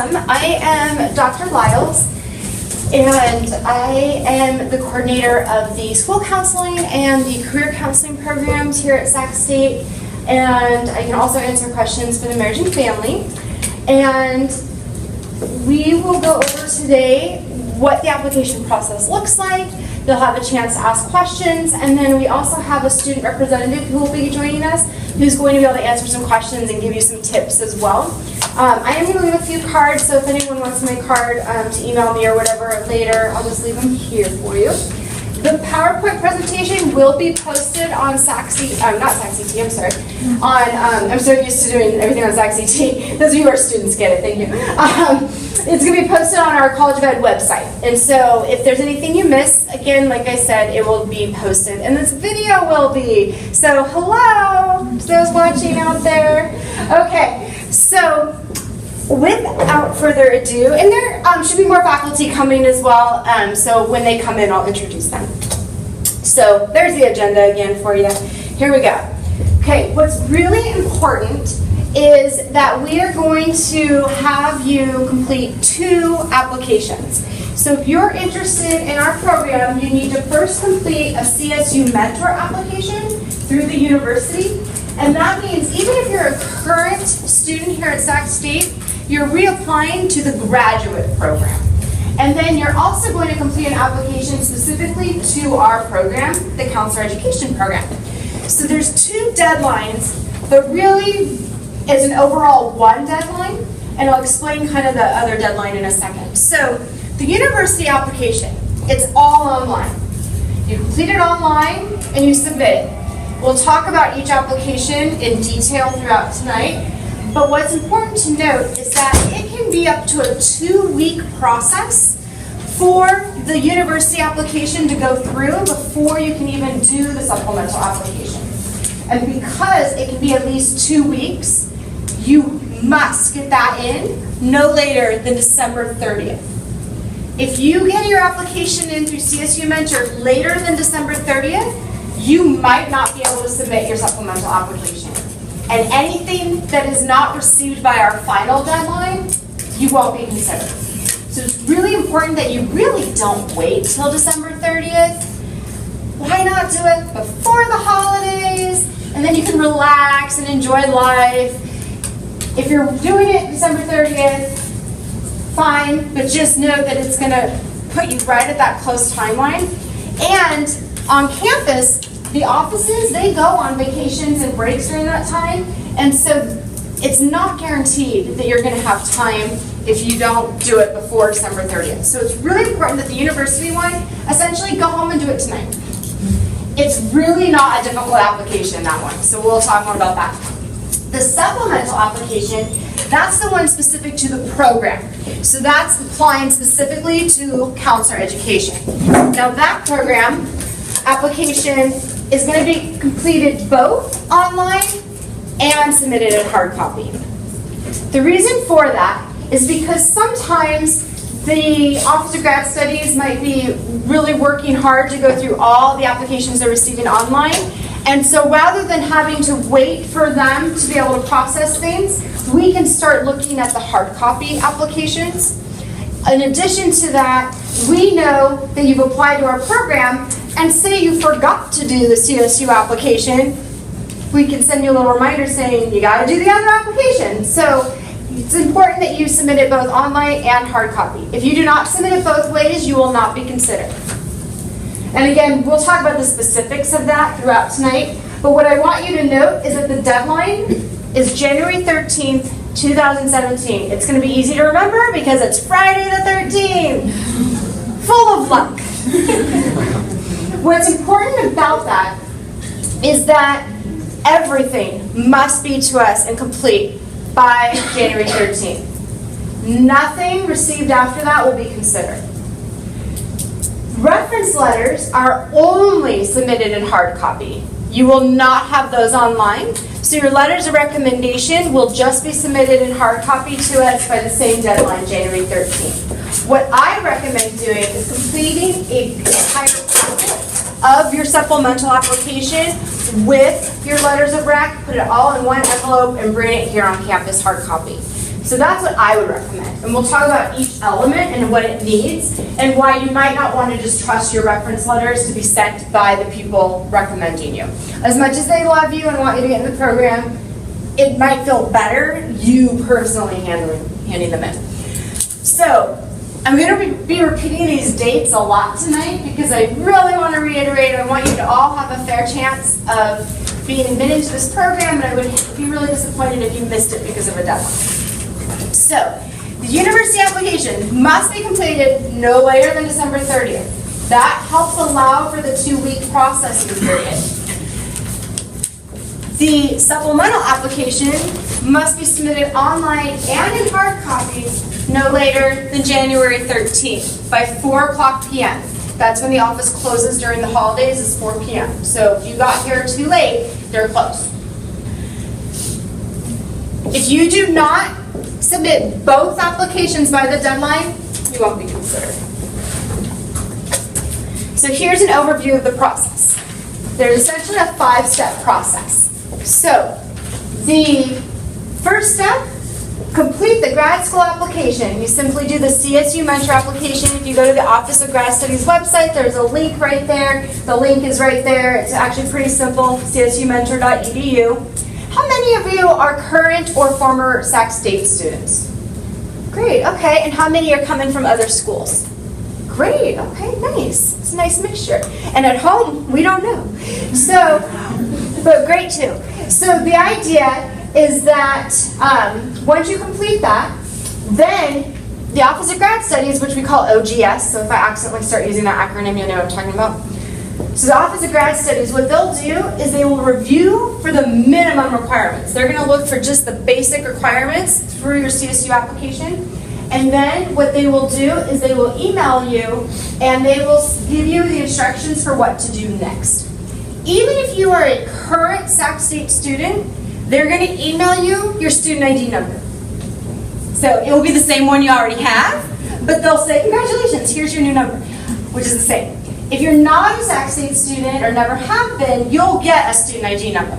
I am Dr. Lyles, and I am the coordinator of the school counseling and the career counseling programs here at Sac State, and I can also answer questions for the marriage and family. And we will go over today what the application process looks like. You'll have a chance to ask questions, and then we also have a student representative who will be joining us, who's going to be able to answer some questions and give you some tips as well. I am going to leave a few cards, so if anyone wants my card to email me or whatever later, I'll just leave them here for you. The PowerPoint presentation will be posted on SacCT, I'm so used to doing everything on SacCT. Those of you who are students get it, thank you. It's going to be posted on our College of Ed website. And so if there's anything you miss, again, like I said, it will be posted. And this video will be. So hello, those watching out there. Okay, so without further ado, and there should be more faculty coming as well, so when they come in, I'll introduce them. So there's the agenda again for you. Here we go. Okay, what's really important is that we are going to have you complete 2 applications. So if you're interested in our program, you need to first complete a CSU mentor application through the university. And that means even if you're a current student here at Sac State, you're reapplying to the graduate program. And then you're also going to complete an application specifically to our program, the Counselor Education Program. So there's 2 deadlines, but really is an overall 1 deadline, and I'll explain kind of the other deadline in a second. So the university application, it's all online. You complete it online and you submit it. We'll talk about each application in detail throughout tonight, but what's important to note is that it can be up to a 2-week process for the university application to go through before you can even do the supplemental application. And because it can be at least 2 weeks, you must get that in no later than December 30th. If you get your application in through CSU Mentor later than December 30th, you might not be able to submit your supplemental application. And anything that is not received by our final deadline, you won't be considered. So it's really important that you really don't wait till December 30th. Why not do it before the holidays? And then you can relax and enjoy life. If you're doing it December 30th, fine, but just know that it's going to put you right at that close timeline. And on campus, the offices, they go on vacations and breaks during that time, and so it's not guaranteed that you're going to have time if you don't do it before December 30th. So it's really important that the university one, essentially go home and do it tonight. It's really not a difficult application, that one, so we'll talk more about that. The supplemental application, that's the one specific to the program. So that's applying specifically to counselor education. Now that program application is going to be completed both online and submitted in hard copy. The reason for that is because sometimes the Office of Grad Studies might be really working hard to go through all the applications they're receiving online. And so rather than having to wait for them to be able to process things, we can start looking at the hard copy applications. In addition to that, we know that you've applied to our program, and say you forgot to do the CSU application, we can send you a little reminder saying you got to do the other application. So it's important that you submit it both online and hard copy. If you do not submit it both ways, you will not be considered. And again, we'll talk about the specifics of that throughout tonight, but what I want you to note is that the deadline is January 13th, 2017. It's going to be easy to remember because it's Friday the 13th. Full of luck. What's important about that is that everything must be to us and complete by January 13th. Nothing received after that will be considered. Reference letters are only submitted in hard copy. You will not have those online, so your letters of recommendation will just be submitted in hard copy to us by the same deadline, January 13th. What I recommend doing is completing an entire packet of your supplemental application with your letters of rec, put it all in one envelope, and bring it here on campus hard copy. So that's what I would recommend. And we'll talk about each element and what it needs and why you might not want to just trust your reference letters to be sent by the people recommending you. As much as they love you and want you to get in the program, it might feel better you personally handing them in. So I'm going to be repeating these dates a lot tonight because I really want to reiterate, I want you to all have a fair chance of being admitted to this program, and I would be really disappointed if you missed it because of a deadline. So, the university application must be completed no later than December 30th. That helps allow for the 2-week processing period. The supplemental application must be submitted online and in hard copies no later than January 13th by 4 p.m. That's when the office closes during the holidays, is 4 p.m. So if you got here too late, they're closed. If you do not submit both applications by the deadline, you won't be considered. So here's an overview of the process. There's essentially a 5-step process. So the first step, complete the grad school application. You simply do the CSU Mentor application. If you go to the Office of Grad Studies website, there's a link right there. The link is right there. It's actually pretty simple, csumentor.edu. How many of you are current or former Sac State students? Great, okay. And how many are coming from other schools? Great, okay, nice. It's a nice mixture. And at home, we don't know. So, but great too. So the idea is that once you complete that, then the Office of Grad Studies, which we call OGS, so if I accidentally start using that acronym, you'll know what I'm talking about. So the Office of Grad Studies, what they'll do is they will review for the minimum requirements. They're going to look for just the basic requirements for your CSU application. And then what they will do is they will email you and they will give you the instructions for what to do next. Even if you are a current Sac State student, they're going to email you your student ID number. So it will be the same one you already have, but they'll say, congratulations, here's your new number, which is the same. If you're not a Sac State student or never have been, you'll get a student ID number.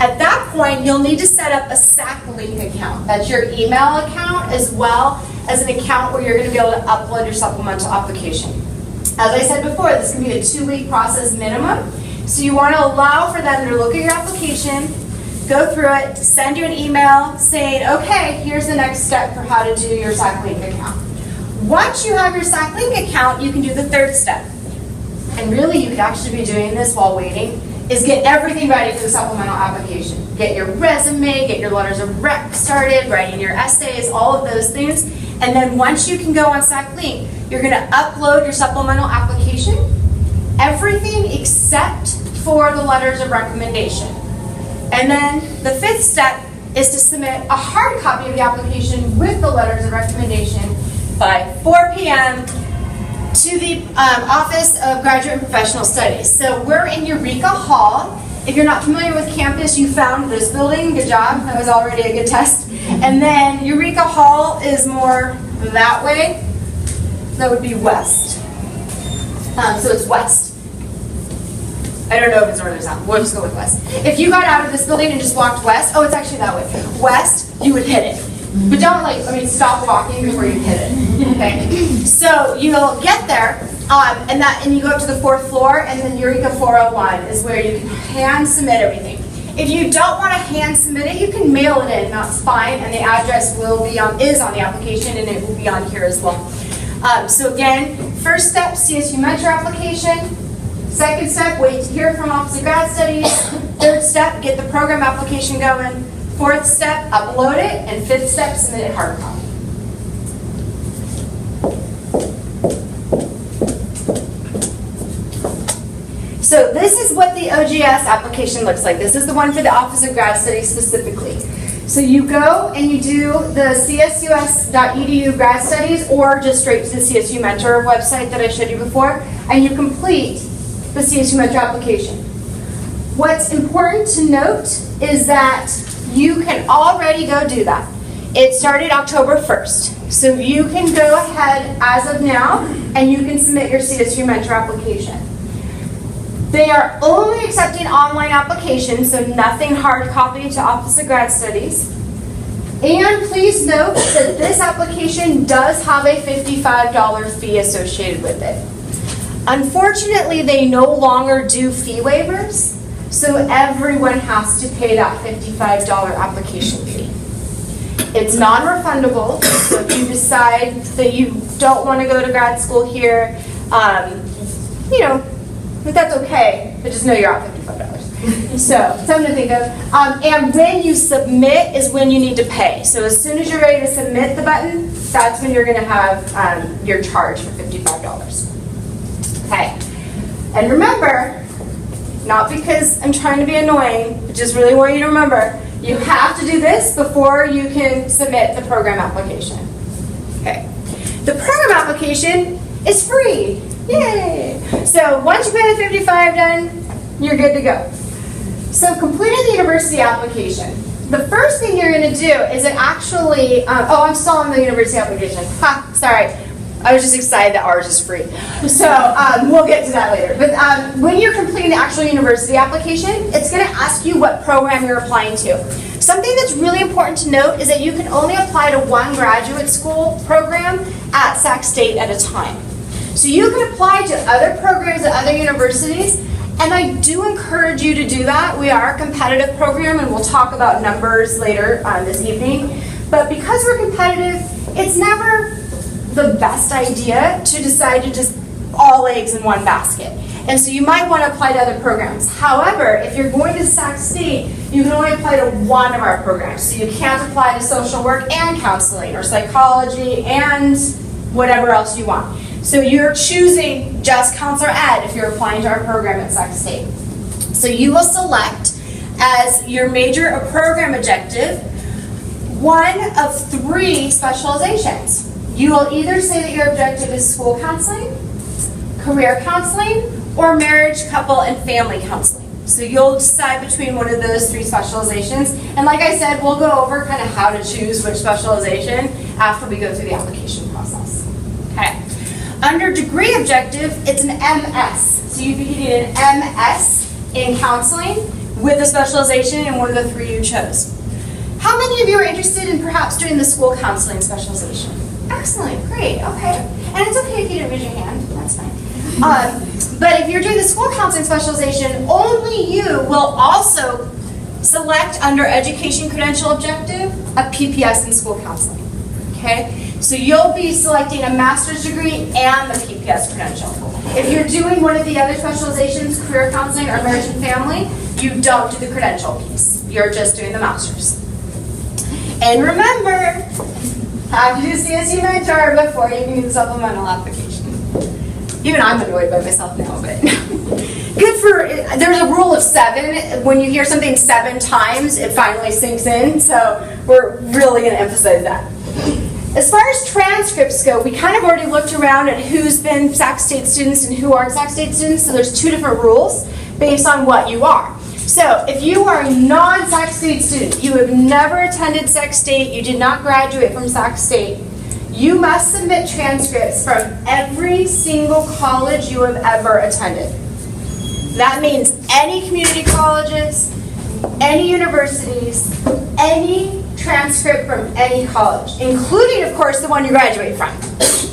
At that point, you'll need to set up a Sac Link account. That's your email account as well as an account where you're going to be able to upload your supplemental application. As I said before, this can be a 2-week process minimum. So you want to allow for them to look at your application, go through it, send you an email saying, okay, here's the next step for how to do your Sac Link account. Once you have your Sac Link account, you can do the 3rd step. And really you could actually be doing this while waiting, is get everything ready for the supplemental application. Get your resume, get your letters of rec started, writing your essays, all of those things. And then once you can go on Sac Link, you're going to upload your supplemental application, everything except for the letters of recommendation. And then the 5th step is to submit a hard copy of the application with the letters of recommendation by 4 p.m. to the Office of Graduate and Professional Studies. So we're in Eureka Hall. If you're not familiar with campus, you found this building. Good job. That was already a good test. And then Eureka Hall is more that way. That would be west. So it's west. I don't know if it's north or south. We'll just go with west. If you got out of this building and just walked west, oh, it's actually that way. West, you would hit it. But don't stop walking before you hit it. Okay? So you'll get there, and you go up to the 4th floor, and then Eureka 401 is where you can hand submit everything. If you don't want to hand submit it, you can mail it in. That's fine, and the address is on the application, and it will be on here as well. So again, first step, CSU Mentor application. 2nd step, wait to hear from Office of Grad Studies. 3rd step, get the program application going. 4th step, upload it. And 5th step, submit it hard copy. So this is what the OGS application looks like. This is the one for the Office of Grad Studies specifically. So you go and you do the csus.edu grad studies or just straight to the CSU Mentor website that I showed you before, and you complete the CSU Mentor application. What's important to note is that you can already go do that. It started October 1st. So you can go ahead as of now and you can submit your CSU Mentor application. They are only accepting online applications, so nothing hard copy to Office of Grad Studies. And please note that this application does have a $55 fee associated with it. Unfortunately, they no longer do fee waivers, so everyone has to pay that $55 application fee. It's non-refundable, so if you decide that you don't want to go to grad school here, you know, that's okay, but just know you're out $55. So, something to think of. And when you submit is when you need to pay. So as soon as you're ready to submit the button, that's when you're going to have your charge for $55. Okay. And remember, not because I'm trying to be annoying, but just really want you to remember, you have to do this before you can submit the program application. Okay. The program application is free. Yay! So once you pay the $55 done, you're good to go. So completing the university application. The first thing you're going to do is it actually, oh, I'm still on the university application. Ha, sorry. I was just excited that ours is free. So we'll get to that later. But when you're completing the actual university application, it's going to ask you what program you're applying to. Something that's really important to note is that you can only apply to one graduate school program at Sac State at a time. So you can apply to other programs at other universities, and I do encourage you to do that. We are a competitive program, and we'll talk about numbers later this evening. But because we're competitive, it's never the best idea to decide to just all eggs in one basket. And so you might want to apply to other programs. However, if you're going to Sac State, you can only apply to one of our programs. So you can't apply to social work and counseling or psychology and whatever else you want. So you're choosing just counselor ed if you're applying to our program at Sac State. So you will select as your major or program objective one of 3 specializations. You will either say that your objective is school counseling, career counseling, or marriage, couple, and family counseling. So you'll decide between one of those 3 specializations. And like I said, we'll go over kind of how to choose which specialization after we go through the application process. Okay. Under degree objective, it's an MS. So you'd be getting an MS in counseling with a specialization in one of the 3 you chose. How many of you are interested in perhaps doing the school counseling specialization? Excellent, great, okay. And it's okay if you didn't raise your hand, that's fine. But if you're doing the school counseling specialization, only you will also select under education credential objective a PPS in school counseling, okay? So you'll be selecting a master's degree and the PPS credential. If you're doing one of the other specializations, career counseling or marriage and family, you don't do the credential piece. You're just doing the master's. And remember, have to do CSU mentor before you can do the supplemental application. Even I'm annoyed by myself now, but good for, there's a rule of 7. When you hear something 7 times, it finally sinks in. So we're really going to emphasize that. As far as transcripts go, we kind of already looked around at who's been Sac State students and who aren't Sac State students. So there's 2 different rules based on what you are. So if you are a non-Sac State student, you have never attended Sac State, you did not graduate from Sac State, you must submit transcripts from every single college you have ever attended. That means any community colleges, any universities, any transcript from any college, including, of course, the one you graduate from.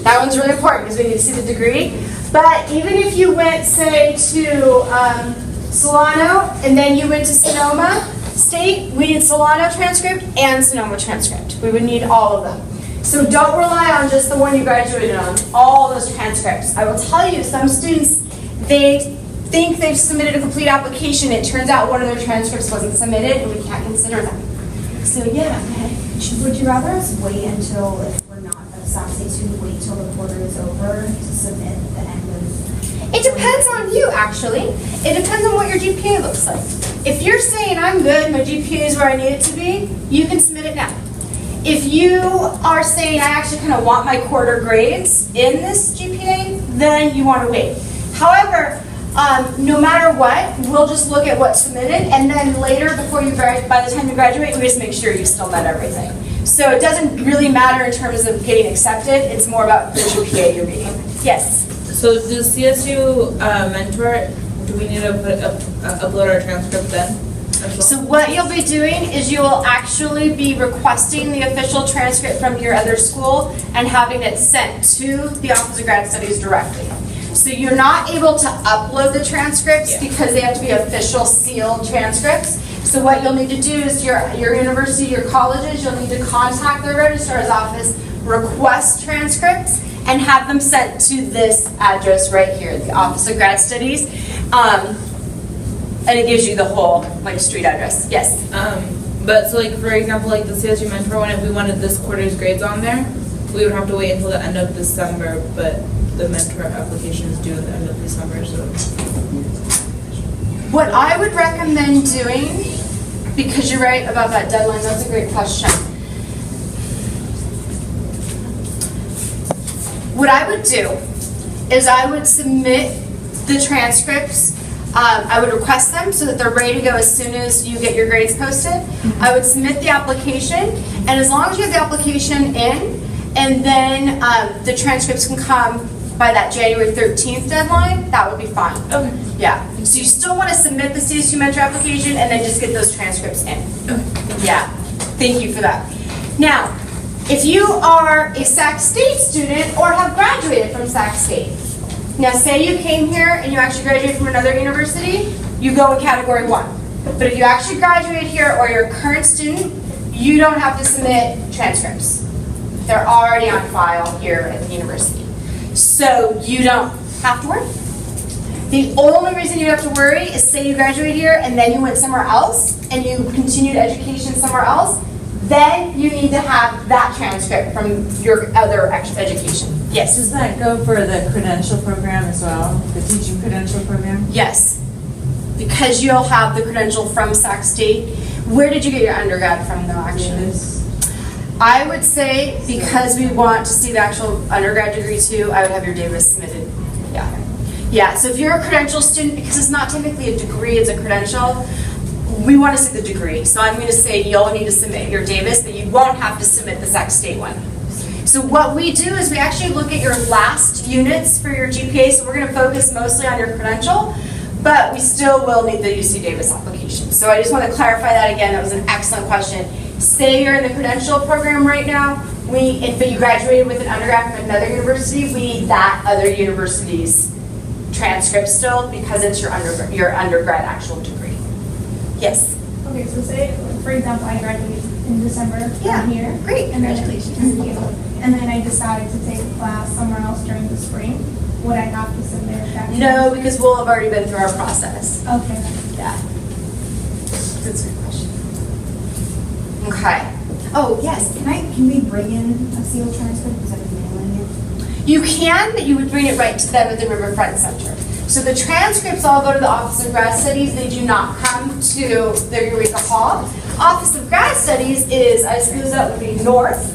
That one's really important because we need to see the degree. But even if you went, say, to Solano, and then you went to Sonoma State, we need Solano transcript and Sonoma transcript. We would need all of them. So don't rely on just the one you graduated on, all those transcripts. I will tell you, some students, they think they've submitted a complete application. It turns out one of their transcripts wasn't submitted, and we can't consider them. So yeah, Would you rather us wait until, if we're not a Sac State student, wait till the quarter is over to submit the end of? it depends on you, actually. It depends on what your GPA looks like. If you're saying, I'm good, my GPA is where I need it to be, you can submit it now. If you are saying, I actually kind of want my quarter grades in this GPA, then you want to wait. However, no matter what, we'll just look at what's submitted, and then later, by the time you graduate, we just make sure you still met everything. So it doesn't really matter in terms of getting accepted. It's more about the GPA you're getting. Yes? So does CSU mentor, do we need to upload our transcript then? So what you'll be doing is you will actually be requesting the official transcript from your other school and having it sent to the Office of Grad Studies directly. So you're not able to upload the transcripts because they have to be official sealed transcripts. So what you'll need to do is your university, your colleges, you'll need to contact the registrar's office, request transcripts, and have them sent to this address right here, the Office of Grad Studies. And it gives you the whole like street address. Yes. But so like for example, like the CSU mentor one, if we wanted this quarter's grades on there, we would have to wait until the end of December, but the mentor application is due at the end of December, so. What I would recommend doing, because you're right about that deadline, that's a great question. What I would do is I would submit the transcripts. I would request them so that they're ready to go as soon as you get your grades posted. I would submit the application, and as long as you have the application in, and then the transcripts can come by that January 13th deadline, that would be fine. Okay. Yeah. So you still want to submit the CSU mentor application and then just get those transcripts in. Okay. Yeah. Thank you for that. Now, if you are a Sac State student or have graduated from Sac State, now say you came here and you actually graduated from another university, you go in category 1. But if you actually graduate here or you're a current student, you don't have to submit transcripts. They're already on file here at the university. So you don't have to worry. The only reason you have to worry is say you graduate here and then you went somewhere else and you continued education somewhere else, then you need to have that transcript from your other education. Yes? Does that go for the credential program as well, the teaching credential program? Yes. Because you'll have the credential from Sac State. Where did you get your undergrad from though, actually? I would say, because we want to see the actual undergrad degree too, I would have your Davis submitted. Yeah. Yeah, so if you're a credential student, because it's not technically a degree, it's a credential, we want to see the degree. So I'm going to say you'll need to submit your Davis, but you won't have to submit the Sac State one. So what we do is we actually look at your last units for your GPA, so we're going to focus mostly on your credential, but we still will need the UC Davis application. So I just want to clarify that again. That was an excellent question. Say you're in the credential program right now, but you graduated with an undergrad from another university, we need that other university's transcript still because it's your undergrad actual degree. Yes? Okay, so say, for example, I graduate in December from here. Great, And then, congratulations. thank you. And then I decide to take a class somewhere else during the spring. Would I have to submit that? No, because we'll have already been through our process. Okay. Yeah. That's a good question. Okay. Oh, yes. Can we bring in a sealed transcript instead of mailing it? You can, but you would bring it right to them at the Riverfront Center. So the transcripts all go to the Office of Grad Studies. They do not come to the Eureka Hall. Office of Grad Studies is, I suppose that would be north.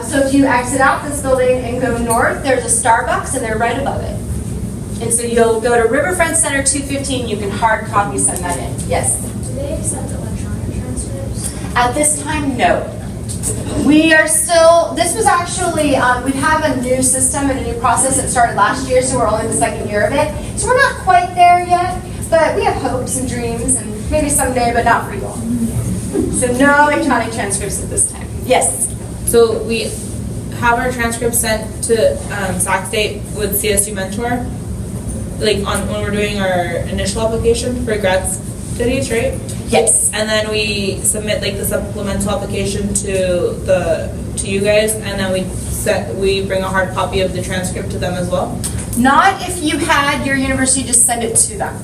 So if you exit out this building and go north, there's a Starbucks and they're right above it. And so you'll go to Riverfront Center 215, you can hard copy send that in. Yes? Do they accept electronic transcripts? At this time, no. We are still, this was actually, we have a new system and a new process that started last year, so we're only in the second year of it. So we're not quite there yet, but we have hopes and dreams and maybe someday, but not for you all. So no electronic transcripts at this time. Yes? So we have our transcripts sent to Sac State with CSU Mentor, like when we're doing our initial application for grad studies, right? Yes. And then we submit like the supplemental application to you guys, and then we bring a hard copy of the transcript to them as well. Not if you had your university just send it to them.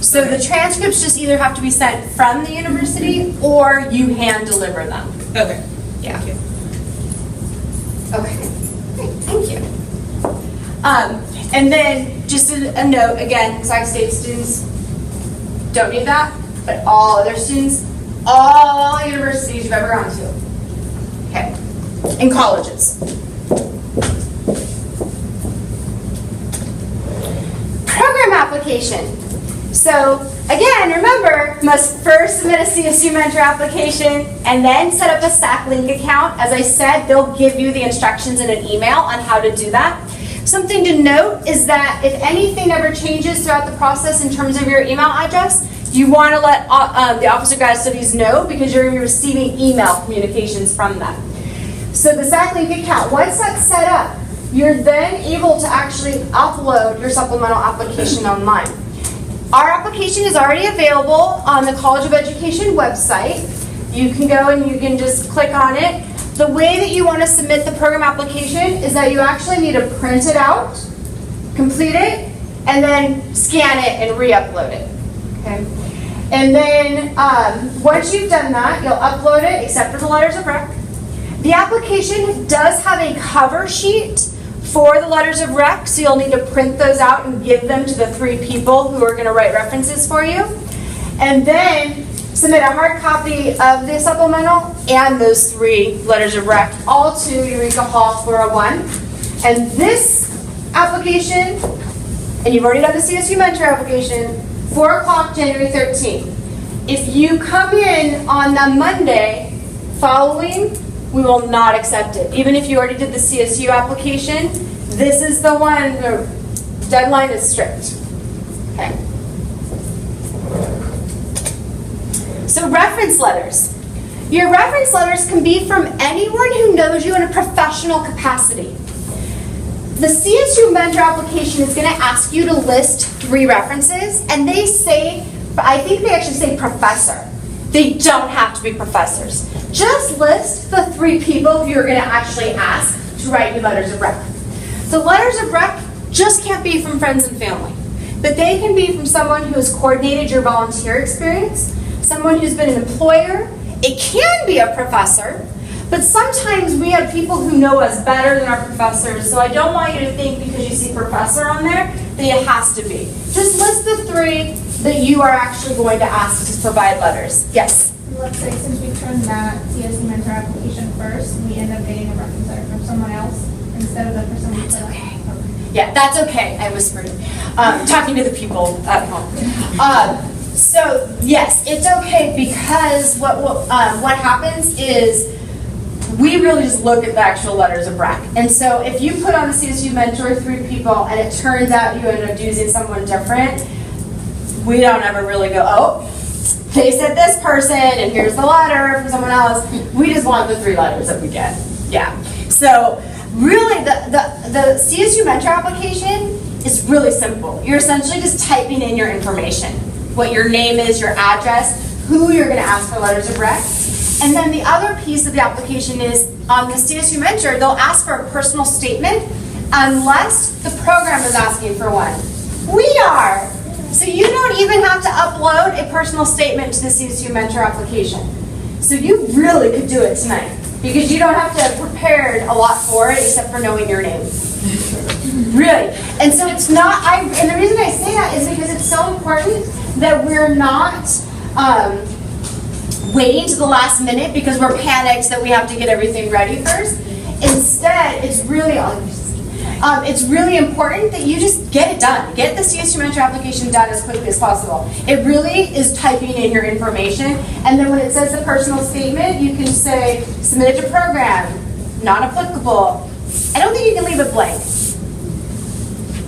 So the transcripts just either have to be sent from the university or you hand deliver them. Okay. Yeah. Thank you. Okay, great, thank you. And then just a note, again, Sac State students don't need that, but all other students, all universities you've ever gone to. Okay, and colleges. Program application. So again, remember, must first submit a CSU mentor application and then set up a SAC Link account. As I said, they'll give you the instructions in an email on how to do that. Something to note is that if anything ever changes throughout the process in terms of your email address, you want to let the Office of Grad Studies know because you're going to be receiving email communications from them. So the SACLink account, once that's set up, you're then able to actually upload your supplemental application online. Our application is already available on the College of Education website. You can go and you can just click on it. The way that you want to submit the program application is that you actually need to print it out, complete it, and then scan it and re-upload it. Okay? And then once you've done that, you'll upload it except for the letters of rec. The application does have a cover sheet for the letters of rec, so you'll need to print those out and give them to the 3 people who are going to write references for you. And then submit a hard copy of the supplemental and those 3 letters of rec, all to Eureka Hall 401. And this application, and you've already done the CSU Mentor application, 4 o'clock, January 13th. If you come in on the Monday following, we will not accept it. Even if you already did the CSU application, this is the one, the deadline is strict. Okay. So reference letters. Your reference letters can be from anyone who knows you in a professional capacity. The CSU Mentor application is going to ask you to list 3 references, and they say, I think they actually say professor. They don't have to be professors. Just list the 3 people who you're going to actually ask to write you letters of rec. So letters of rec just can't be from friends and family, but they can be from someone who has coordinated your volunteer experience, someone who's been an employer. It can be a professor, but sometimes we have people who know us better than our professors, so I don't want you to think because you see professor on there that it has to be. Just list the 3 that you are actually going to ask to provide letters. Yes? Let's say since we turned that CSU Mentor application first, we end up getting a reference letter from someone else instead of the person we put up. Okay. Yeah, that's okay. I whispered. Talking to the people at home. So yes, it's okay because what happens is we really just look at the actual letters of rec. And so if you put on the CSU Mentor 3 people and it turns out you end up using someone different, we don't ever really go, oh, they said this person and here's the letter from someone else. We just want the 3 letters that we get. Yeah. So really the CSU Mentor application is really simple. You're essentially just typing in your information. What your name is, your address, who you're going to ask for letters of rec. And then the other piece of the application is on the CSU Mentor, they'll ask for a personal statement unless the program is asking for one. We are. So you don't even have to upload a personal statement to the CSU Mentor application. So you really could do it tonight because you don't have to have prepared a lot for it except for knowing your name. Really. And so it's not, and the reason I say that is because it's so important that we're not waiting to the last minute because we're panicked that we have to get everything ready first. Instead, it's really important that you just get it done. Get the CSU Mentor application done as quickly as possible. It really is typing in your information, and then when it says the personal statement, you can say, submitted to program, not applicable. I don't think you can leave it blank,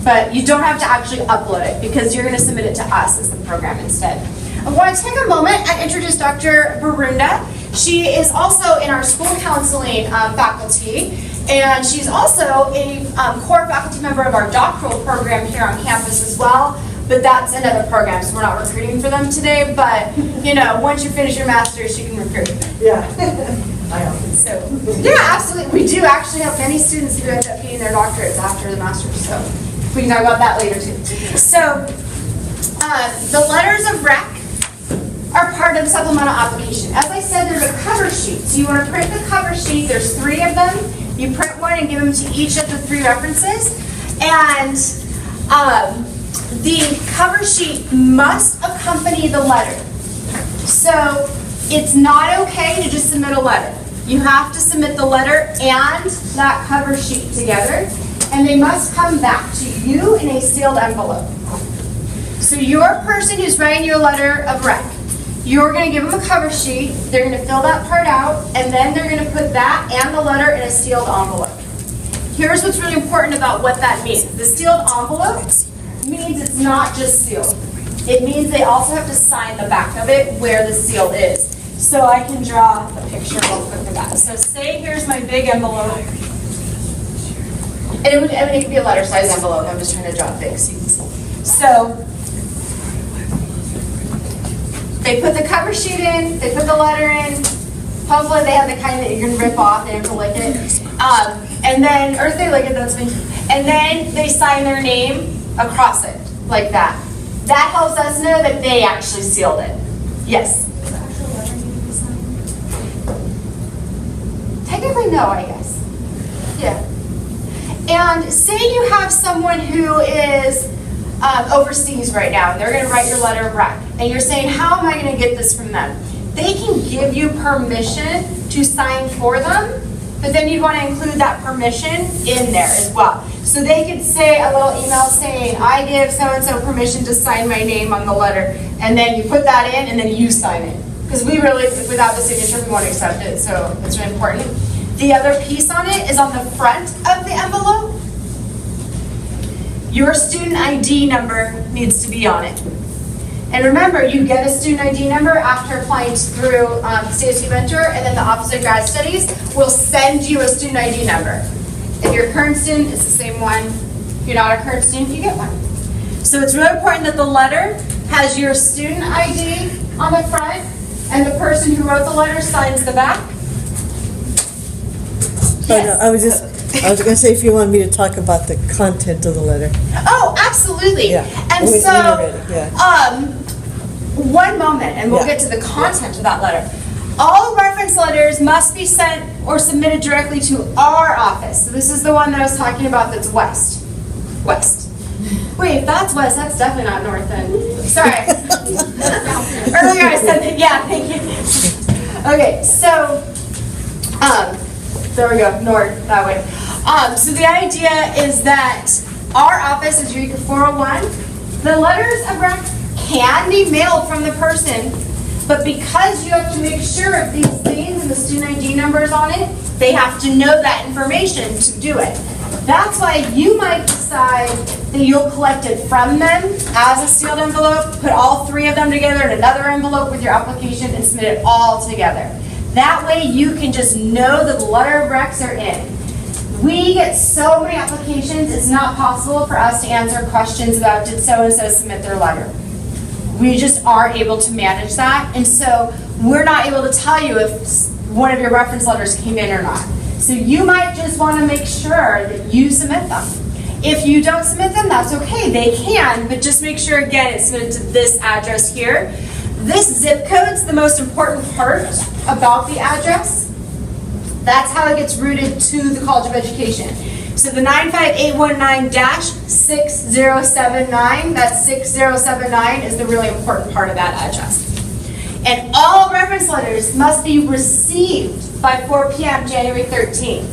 but you don't have to actually upload it because you're going to submit it to us as the program instead. I want to take a moment and introduce Dr. Barunda. She is also in our school counseling faculty, and she's also a core faculty member of our doctoral program here on campus as well, but that's another program, so we're not recruiting for them today, but you know, once you finish your master's, you can recruit. Yeah. I know. So, yeah, absolutely. We do actually have many students who end up getting their doctorates after the master's, so we can talk about that later too. So, the letters of rec are part of the supplemental application. As I said, there's a cover sheet. So you want to print the cover sheet. There's 3 of them. You print one and give them to each of the 3 references. And the cover sheet must accompany the letter. So it's not okay to just submit a letter. You have to submit the letter and that cover sheet together. And they must come back to you in a sealed envelope. So your person who's writing you a letter of rec, you're going to give them a cover sheet, they're going to fill that part out, and then they're going to put that and the letter in a sealed envelope. here's what's really important about what that means. The sealed envelope means it's not just sealed. It means they also have to sign the back of it where the seal is. So I can draw a picture real quick of that. So say here's my big envelope. And it could be a letter size envelope. I'm just trying to draw it big so you can see. So they put the cover sheet in, they put the letter in. Hopefully they have the kind that you can rip off, they have to lick it. And then, or if they lick it, that's fine. And then they sign their name across it, like that. That helps us know that they actually sealed it. Yes? Does the actual letter need to be signed? Technically, no, I guess. Yeah. And say you have someone who is overseas right now, and they're going to write your letter of rec, and you're saying, how am I going to get this from them? They can give you permission to sign for them, but then you'd want to include that permission in there as well. So they could say a little email saying, I give so-and-so permission to sign my name on the letter, and then you put that in, and then you sign it. Because we really, without the signature, we won't accept it, so it's really important. The other piece on it is on the front of the envelope. Your student ID number needs to be on it. And remember, you get a student ID number after applying through CSU Mentor, and then the Office of Grad Studies will send you a student ID number. If you're a current student, it's the same one. If you're not a current student, you get one. So it's really important that the letter has your student ID on the front, and the person who wrote the letter signs the back. Oh, no, I was going to say if you wanted me to talk about the content of the letter. Oh, absolutely. Yeah. And When so, you're ready, yeah. one moment, and we'll Yeah. get to the content of that letter. All reference letters must be sent or submitted directly to our office. So this is the one that I was talking about that's west. West. Wait, if that's west, that's definitely not north then. Sorry. Earlier I said that, yeah, thank you. Okay, so, there we go, north, that way. So the idea is that our office is Eureka 401. The letters of rec can be mailed from the person, but because you have to make sure of these things and the student ID numbers on it, they have to know that information to do it. That's why you might decide that you'll collect it from them as a sealed envelope, put all three of them together in another envelope with your application, and submit it all together. That way you can just know that the letter of recs are in. We get so many applications, it's not possible for us to answer questions about did so-and-so submit their letter. We just aren't able to manage that, and so we're not able to tell you if one of your reference letters came in or not. So you might just want to make sure that you submit them. If you don't submit them, that's okay, they can, but just make sure, again, it's submitted to this address here. This zip code's the most important part about the address. That's how it gets routed to the College of Education. So the 95819-6079, that 6079 is the really important part of that address. And all reference letters must be received by 4 p.m. January 13th.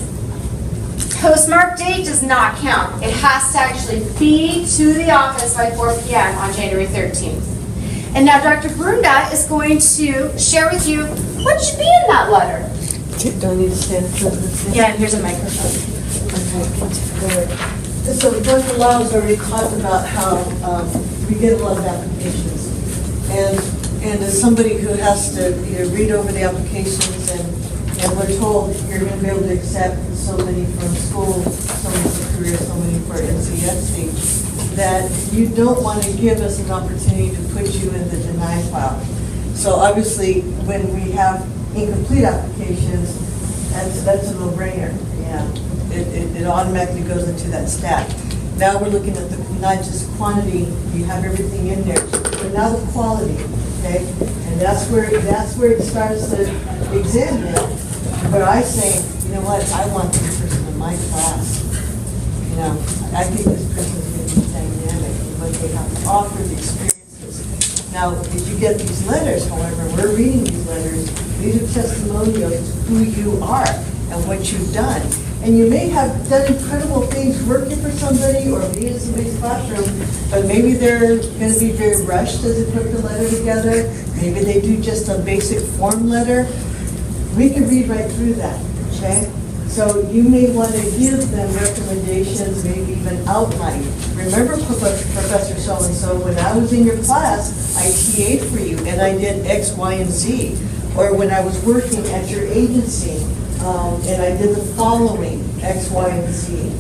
Postmark date does not count. It has to actually be to the office by 4 p.m. on January 13th. And now Dr. Brunda is going to share with you what should be in that letter. Do I need to stand in front of this? Yeah, and here's a microphone. So Dr. Lyle's already talked about how we get a lot of applications. And as somebody who has to read over the applications and we're told you're going to be able to accept so many from school, so many for career, so many for NCSC, that you don't want to give us an opportunity to put you in the deny file. So obviously, when we have incomplete applications, that's a no-brainer. Yeah, it automatically goes into that stack. Now we're looking at not just quantity, you have everything in there, but now the quality, okay? And that's where it starts to examine it. But I say, you know what, I want this person in my class. I think this person is going to be dynamic in what they have to offer, the experiences. Now, if you get these letters, however, we're reading these letters, these are testimonials to who you are and what you've done. And you may have done incredible things working for somebody or being in somebody's classroom, but maybe they're going to be very rushed as they put the letter together. Maybe they do just a basic form letter. We can read right through that, okay? So you may want to give them recommendations, maybe even outline. Remember, Professor so-and-so, when I was in your class, I TA'd for you, and I did X, Y, and Z. Or when I was working at your agency, and I did the following, X, Y, and Z.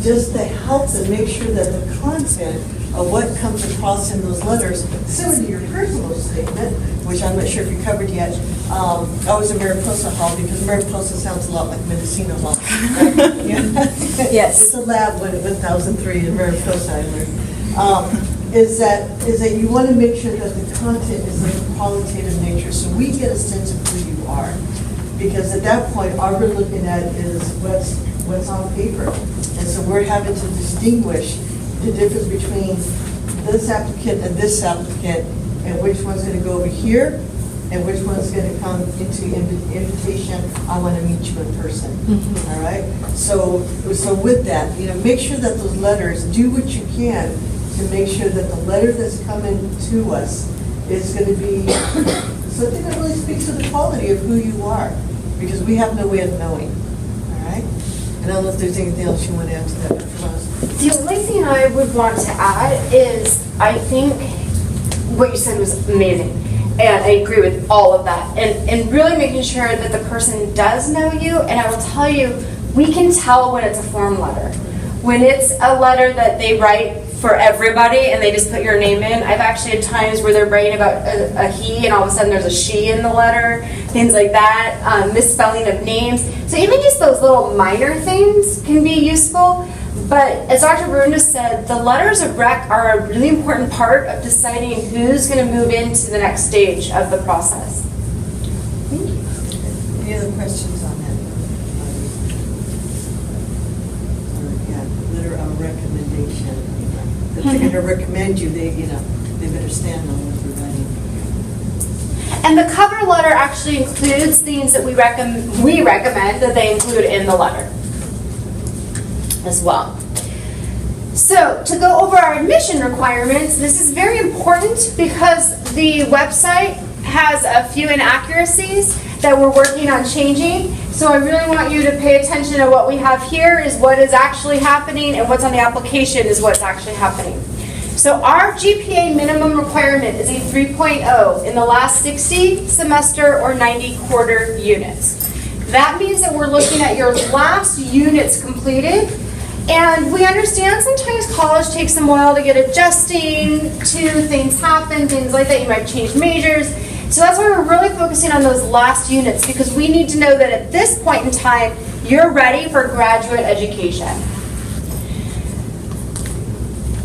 Just to help them make sure that the content of what comes across in those letters, similar to your personal statement, which I'm not sure if you covered yet. I was in Mariposa Hall because Mariposa sounds a lot like Mendocino Hall. Yes. It's a lab when it went 1003 in Mariposa, I learned. Is that you want to make sure that the content is of a qualitative nature, so we get a sense of who you are. Because at that point, all we're looking at is what's on paper. And so we're having to distinguish the difference between this applicant and this applicant, and which one's going to go over here, and which one's going to come into invitation, I want to meet you in person. All right? So with that, make sure that those letters, do what you can to make sure that the letter that's coming to us is going to be something that really speaks to the quality of who you are, because we have no way of knowing. All right? And I don't know if there's anything else you want to add to that. The only thing I would want to add is, I think what you said was amazing. And I agree with all of that. And really making sure that the person does know you. And I will tell you, we can tell when it's a form letter. When it's a letter that they write for everybody and they just put your name in. I've actually had times where they're writing about a he and all of a sudden there's a she in the letter, things like that, misspelling of names. So even just those little minor things can be useful. But as Dr. Brunda said, the letters of rec are a really important part of deciding who's going to move into the next stage of the process. Thank you. Any other questions on that? Letter of recommendation. If they're going to recommend you, they better stand on what they're writing. And the cover letter actually includes things that we recommend that they include in the letter as well. So to go over our admission requirements, this is very important because the website has a few inaccuracies that we're working on changing. So I really want you to pay attention to what we have here is what is actually happening, and what's on the application is what's actually happening. So our GPA minimum requirement is a 3.0 in the last 60 semester or 90 quarter units. That means that we're looking at your last units completed. And we understand sometimes college takes some while to get adjusting to things happen, things like that. You might change majors. So that's why we're really focusing on those last units, because we need to know that at this point in time, you're ready for graduate education.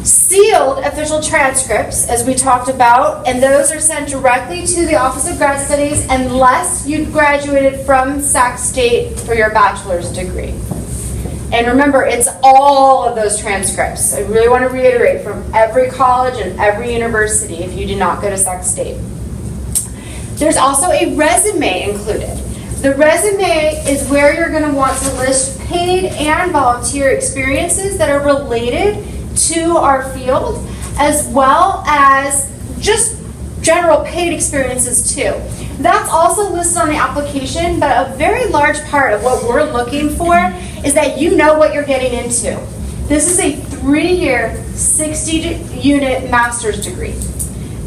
Sealed official transcripts, as we talked about, and those are sent directly to the Office of Grad Studies unless you graduated from Sac State for your bachelor's degree. And remember, it's all of those transcripts. I really want to reiterate, from every college and every university if you do not go to Sac State. There's also a resume included. The resume is where you're going to want to list paid and volunteer experiences that are related to our field, as well as just general paid experiences too. That's also listed on the application, but a very large part of what we're looking for is that you know what you're getting into. This is a 3-year, 60-unit master's degree.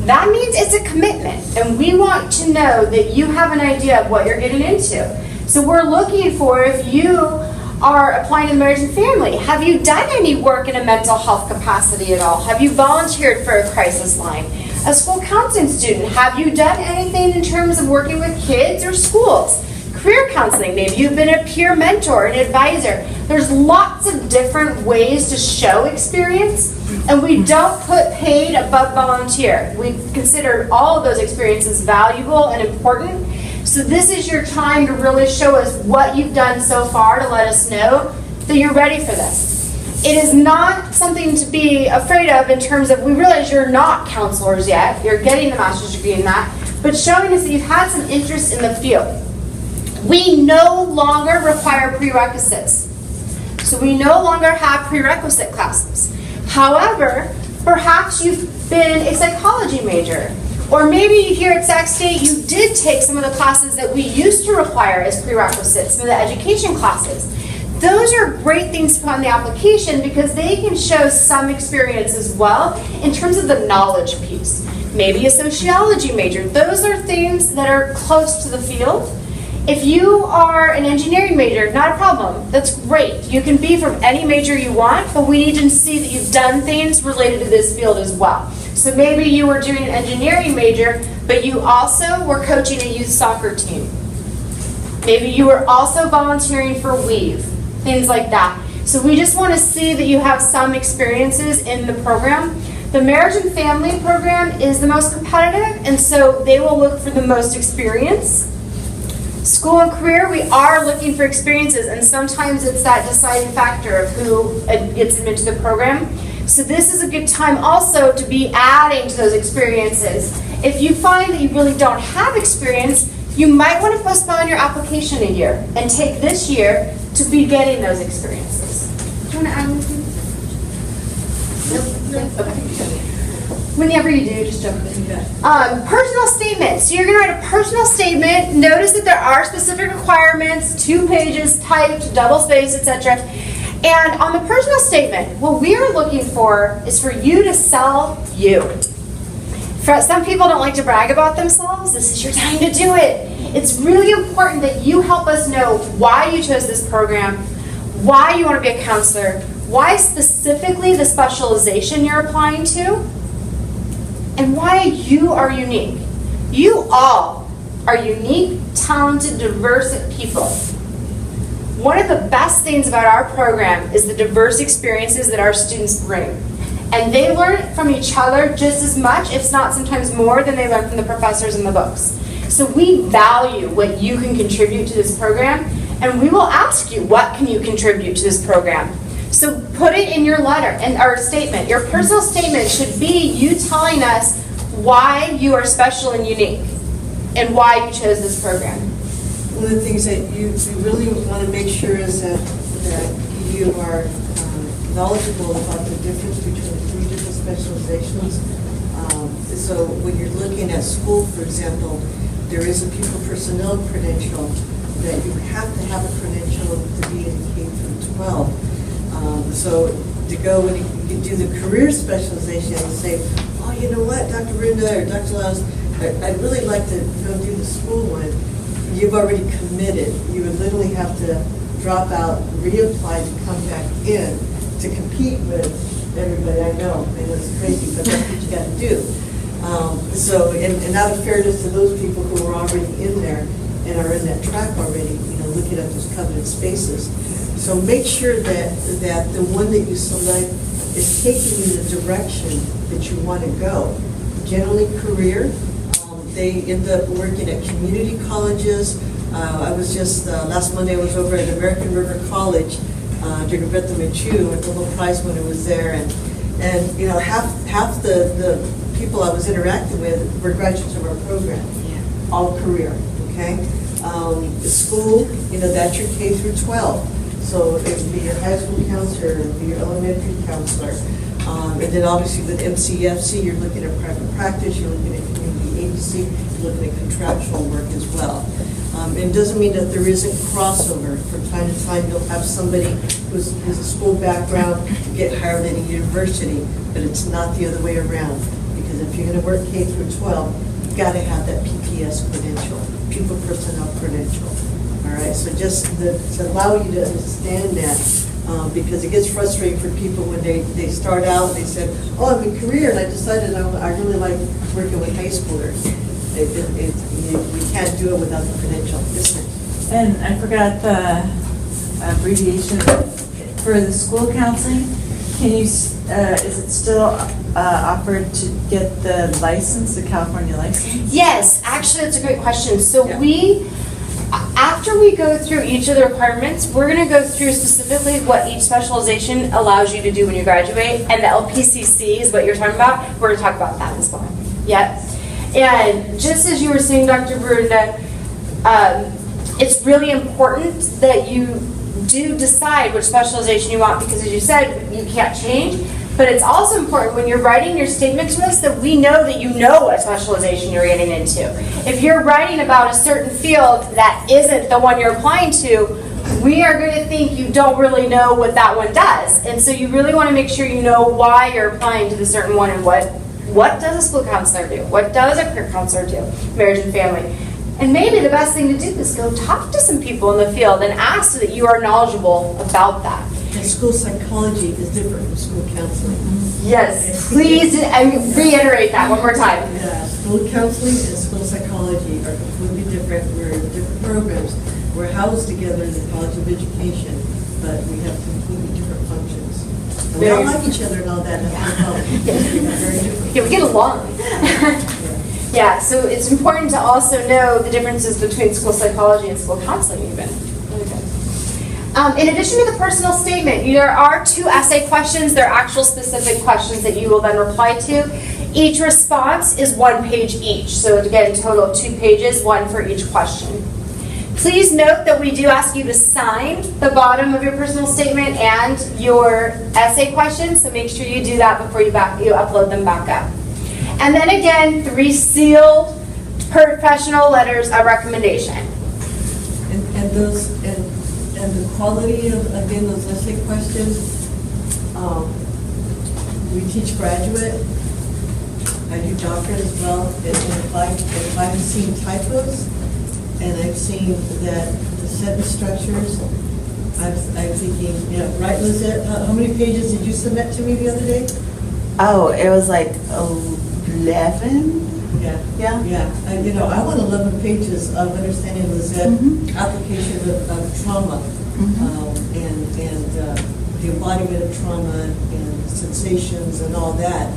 That means it's a commitment, and we want to know that you have an idea of what you're getting into. So we're looking for, if you are applying to marriage and family, have you done any work in a mental health capacity at all? Have you volunteered for a crisis line? A school counseling student, have you done anything in terms of working with kids or schools? Career counseling, maybe you've been a peer mentor, an advisor. There's lots of different ways to show experience, and we don't put paid above volunteer. We consider all of those experiences valuable and important. So this is your time to really show us what you've done so far to let us know that you're ready for this. It is not something to be afraid of in terms of, we realize you're not counselors yet, you're getting the master's degree in that, but showing us that you've had some interest in the field. We no longer require prerequisites. So we no longer have prerequisite classes. However, perhaps you've been a psychology major, Or maybe here at Sac State, you did take some of the classes that we used to require as prerequisites, some of the education classes. Those are great things to put on the application because they can show some experience as well in terms of the knowledge piece. Maybe a sociology major. Those are things that are close to the field. If you are an engineering major, not a problem. That's great. You can be from any major you want, but we need to see that you've done things related to this field as well. So maybe you were doing an engineering major, but you also were coaching a youth soccer team. Maybe you were also volunteering for Weave, things like that. So we just want to see that you have some experiences in the program. The Marriage and Family program is the most competitive, and so they will look for the most experience. School and career, we are looking for experiences, and sometimes it's that deciding factor of who gets admitted to the program. So this is a good time also to be adding to those experiences. If you find that you really don't have experience, you might want to postpone your application a year and take this year to be getting those experiences. Do you want to add anything? Whenever you do, just jump in. Personal statement. So you're going to write a personal statement. Notice that there are specific requirements, 2 pages, typed, double space, etc. And on the personal statement, what we are looking for is for you to sell you. For some people don't like to brag about themselves. This is your time to do it. It's really important that you help us know why you chose this program, why you want to be a counselor, why specifically the specialization you're applying to, and why you are unique. You all are unique, talented, diverse people. One of the best things about our program is the diverse experiences that our students bring. And they learn from each other just as much, if not sometimes more, than they learn from the professors in the books. So we value what you can contribute to this program, and we will ask you, what can you contribute to this program? So put it in your letter and our statement. Your personal statement should be you telling us why you are special and unique and why you chose this program. One of the things that you really want to make sure is that you are knowledgeable about the difference between the 3 different specializations. So when you're looking at school, for example, there is a people personnel credential that you have to have a credential to be in K through 12. So to go and you can do the career specialization and say, oh, you know what, Dr. Runda or Dr. Laus, I'd really like to go do the school one. You've already committed. You would literally have to drop out, reapply to come back in to compete with everybody. I know it's crazy, but that's what you got to do. So, and out of fairness to those people who are already in there and are in that track already, looking at those coveted spaces. So make sure that the one that you select is taking you in the direction that you want to go. Generally career, they end up working at community colleges. I was just, last Monday I was over at American River College during Beth Michu at the little prize when it was there. And half the people I was interacting with were graduates of our program, all career, okay? The school, that's your K through 12. So it would be your high school counselor, it would be your elementary counselor. And then obviously with MCFC, you're looking at private practice, you're looking at community agency, you're looking at contractual work as well. It doesn't mean that there isn't crossover. From time to time, you'll have somebody who's a school background get hired at a university, but it's not the other way around. Because if you're going to work K through 12, you've got to have that PPS credential, people personnel credential. All right, so just to allow you to understand that, because it gets frustrating for people when they start out and they said, oh, I'm in career and I decided I really like working with high schoolers. We can't do it without the credential. Yes, ma'am. And I forgot the abbreviation for the school counseling. Can you, is it still offered to get the license, the California license? Yes, actually, that's a great question. So after we go through each of the requirements, we're going to go through specifically what each specialization allows you to do when you graduate, and the LPCC is what you're talking about. We're going to talk about that as well. Yep. And just as you were saying, Dr. Brunda, it's really important that you do decide which specialization you want, because as you said, you can't change. But it's also important when you're writing your statement to us that we know that you know what specialization you're getting into. If you're writing about a certain field that isn't the one you're applying to, we are going to think you don't really know what that one does. And so you really want to make sure you know why you're applying to the certain one and what does a school counselor do? What does a career counselor do? Marriage and family. And maybe the best thing to do is go talk to some people in the field and ask so that you are knowledgeable about that. And school psychology is different from school counseling. Yes, please reiterate that one more time. Yeah, school counseling and school psychology are completely different. We're in different programs. We're housed together in the College of Education, but we have completely different functions. And we all like each other and all that. And that's no problem. Very different. Yeah, we get along. Yeah, so it's important to also know the differences between school psychology and school counseling even. Really good. In addition to the personal statement, there are 2 essay questions. They're actual specific questions that you will then reply to. Each response is 1 page each. So again, total of 2 pages, 1 for each question. Please note that we do ask you to sign the bottom of your personal statement and your essay questions, so make sure you do that before you upload them back up. And then again, 3 sealed professional letters of recommendation. And those and the quality of, again, those essay questions, we teach graduate. I do doctorate as well. And if I've seen typos, and I've seen that the sentence structures, I'm thinking, yeah, right, Lizette, how many pages did you submit to me the other day? Oh, it was like 11? Yeah. Yeah. Yeah, you know, I want 11 pages of understanding Lizette, application of trauma, and the embodiment of trauma and sensations and all that.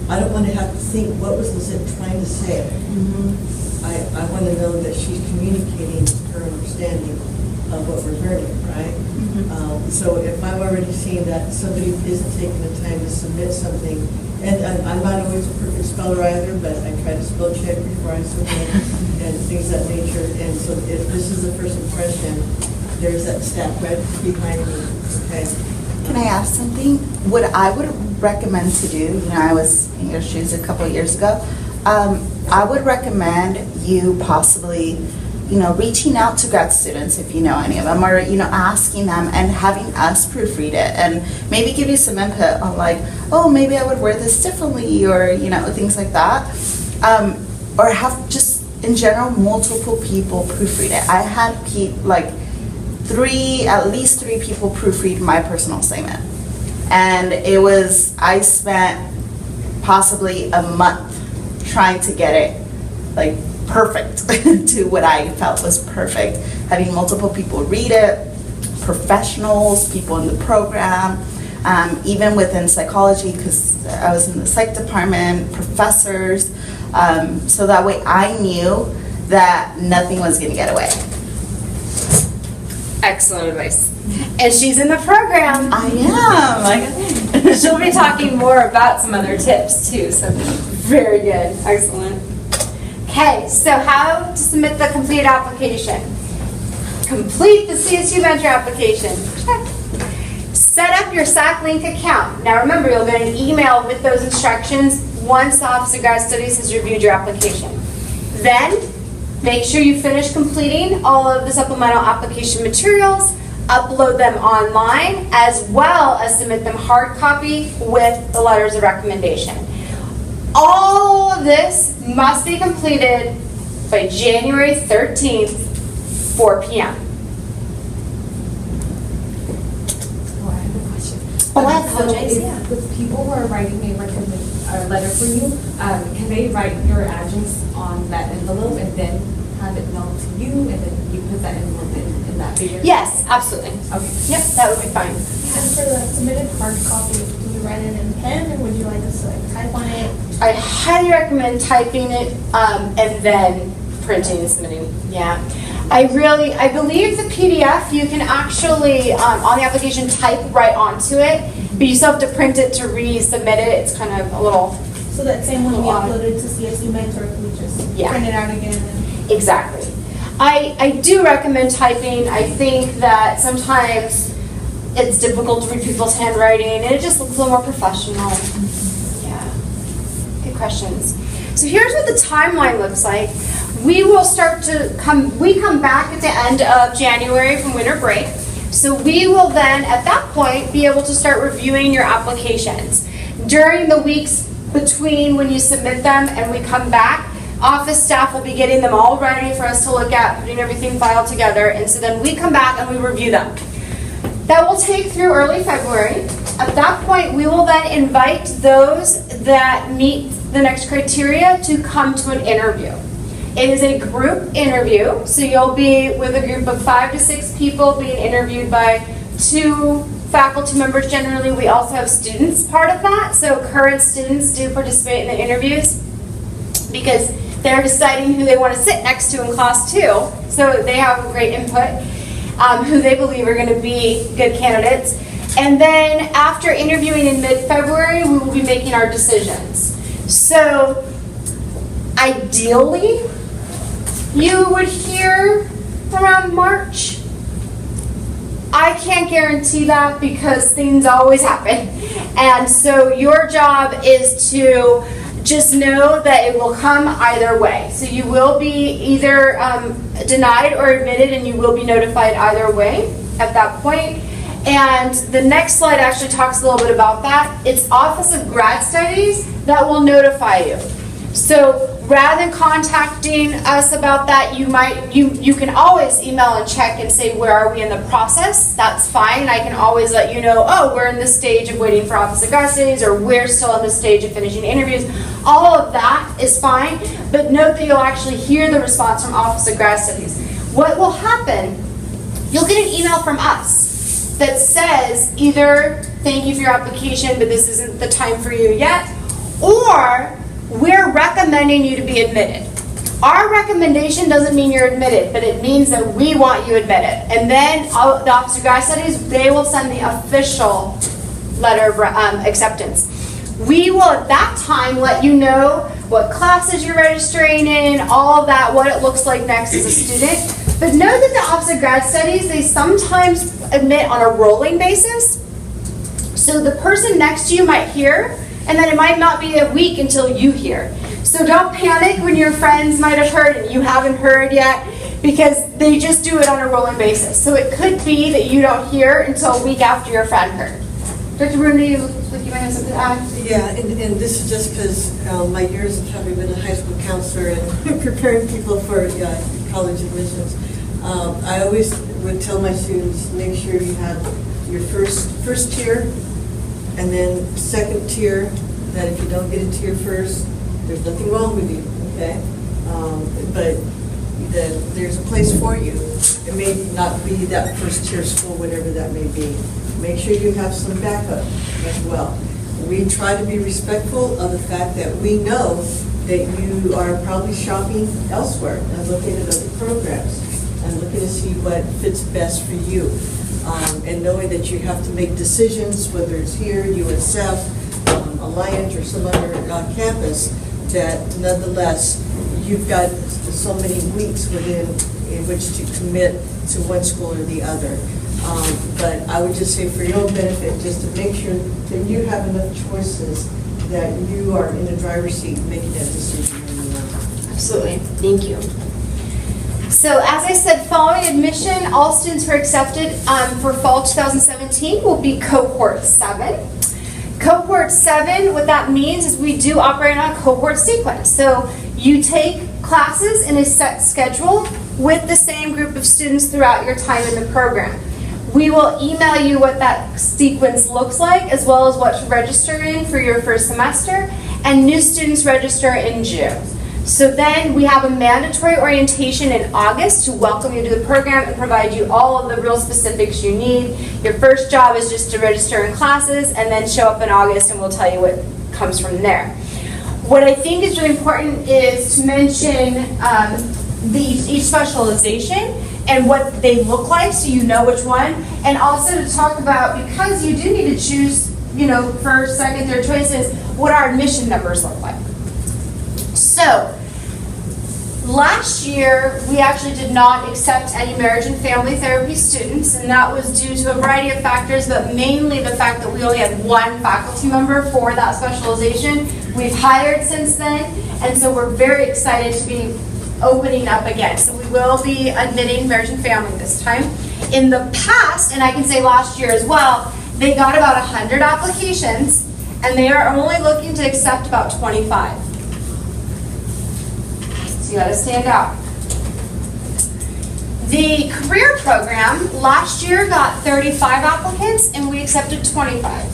I don't want to have to think, what was Lizette trying to say? I want to know that she's communicating her understanding of what we're learning, right? So if I'm already seeing that somebody isn't taking the time to submit something, and I'm not always a perfect speller either, but I try to spell check before I submit and things of that nature. And so if this is the first impression, there's that staff right behind me, okay? Can I ask something? What I would recommend to do, I was in your shoes a couple of years ago, I would recommend you possibly, reaching out to grad students if you know any of them, or, asking them and having us proofread it and maybe give you some input on like, oh, maybe I would word this differently or, things like that. Or have just, in general, multiple people proofread it. I had at least three people proofread my personal statement. And I spent possibly a month trying to get it perfect to what I felt was perfect. Having multiple people read it, professionals, people in the program, even within psychology, because I was in the psych department, professors, so that way I knew that nothing was going to get away. Excellent advice. And she's in the program. I am. She'll be talking more about some other tips too, so very good. Excellent. Okay, so how to submit the completed application. Complete the CSU Mentor application. Check. Set up your SACLink account. Now remember, you'll get an email with those instructions once the Office of Grad Studies has reviewed your application. Then, make sure you finish completing all of the supplemental application materials, upload them online, as well as submit them hard copy with the letters of recommendation. All of this must be completed by January 13th, 4 p.m. Oh, I have a question. Oh, I apologize. So if people who are writing a letter for you, can they write your address on that envelope and then hand it mailed to you, and then you put that envelope in that bigger? Yes, absolutely. Okay. Yep, that would be fine. And for the submitted hard copy, do you write it in pen, or would you like us to type on it? I highly recommend typing it and then printing and submitting. Yeah. I believe the PDF, you can actually, on the application, type right onto it, but you still have to print it to resubmit it. It's kind of a little... So that same one we Wow. uploaded to CSU Mentor, we just print it out again and... Exactly. I do recommend typing. I think that sometimes it's difficult to read people's handwriting, and it just looks a little more professional. Yeah, good questions. So here's what the timeline looks like. We will come back at the end of January from winter break. So we will then, at that point, be able to start reviewing your applications. During the weeks between when you submit them and we come back, office staff will be getting them all ready for us to look at, putting everything filed together, and so then we come back and we review them. That will take through early February. At that point, we will then invite those that meet the next criteria to come to an interview. It is a group interview, so you'll be with a group of 5 to 6 people being interviewed by 2 faculty members generally. We also have students part of that, so current students do participate in the interviews because they're deciding who they want to sit next to in class too, so they have great input, who they believe are going to be good candidates. And then after interviewing in mid-February, we will be making our decisions. So ideally, you would hear around March. I can't guarantee that because things always happen. And so your job is to just know that it will come either way. So you will be either denied or admitted, and you will be notified either way at that point. And the next slide actually talks a little bit about that. It's Office of Grad Studies that will notify you. So rather than contacting us about that, you can always email and check and say, where are we in the process? That's fine. I can always let you know, oh, we're in this stage of waiting for Office of Grad Studies, or we're still in the stage of finishing interviews. All of that is fine, but note that you'll actually hear the response from Office of Grad Studies. What will happen, you'll get an email from us that says either, thank you for your application, but this isn't the time for you yet, or we're recommending you to be admitted. Our recommendation doesn't mean you're admitted, but it means that we want you admitted. And then the Office of Grad Studies, they will send the official letter of acceptance. We will at that time let you know what classes you're registering in, all of that, what it looks like next as a student. But know that the Office of Grad Studies, they sometimes admit on a rolling basis. So the person next to you might hear, and then it might not be a week until you hear. So don't panic when your friends might have heard and you haven't heard yet, because they just do it on a rolling basis. So it could be that you don't hear until a week after your friend heard. Dr. Bruno, you might have something to add? Yeah, and this is just because my years of having been a high school counselor and preparing people for college admissions. I always would tell my students, make sure you have your first tier, and then second tier, that if you don't get into your first, there's nothing wrong with you, okay? But there's a place for you. It may not be that first tier school, whatever that may be. Make sure you have some backup as well. We try to be respectful of the fact that we know that you are probably shopping elsewhere and looking at other programs and looking to see what fits best for you. And knowing that you have to make decisions, whether it's here, USF, Alliance, or some other campus, that nonetheless, you've got so many weeks in which to commit to one school or the other. But I would just say, for your own benefit, just to make sure that you have enough choices, that you are in the driver's seat making that decision. Absolutely. Thank you. So as I said, following admission, all students who are accepted for fall 2017 will be Cohort 7. Cohort 7, what that means is we do operate on a cohort sequence. So you take classes in a set schedule with the same group of students throughout your time in the program. We will email you what that sequence looks like, as well as what to register in for your first semester, and new students register in June. So then we have a mandatory orientation in August to welcome you to the program and provide you all of the real specifics you need. Your first job is just to register in classes and then show up in August, and we'll tell you what comes from there. What I think is really important is to mention each specialization and what they look like, so you know which one, and also to talk about, because you do need to choose, first, second, third choices, what our admission numbers look like. So, Last year, we actually did not accept any marriage and family therapy students, and that was due to a variety of factors, but mainly the fact that we only had one faculty member for that specialization. We've hired since then, and so we're very excited to be opening up again. So we will be admitting marriage and family this time. In the past, and I can say last year as well, they got about 100 applications, and they are only looking to accept about 25. So you gotta stand out. The career program last year got 35 applicants, and we accepted 25.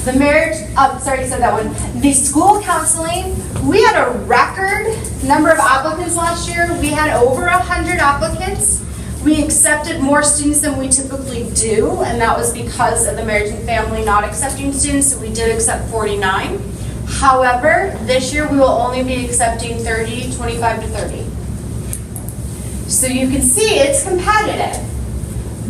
The marriage, sorry, I said that one. The school counseling, we had a record number of applicants last year. We had over 100 applicants. We accepted more students than we typically do, and that was because of the marriage and family not accepting students, so we did accept 49. However, this year we will only be accepting 30, 25 to 30. So you can see it's competitive.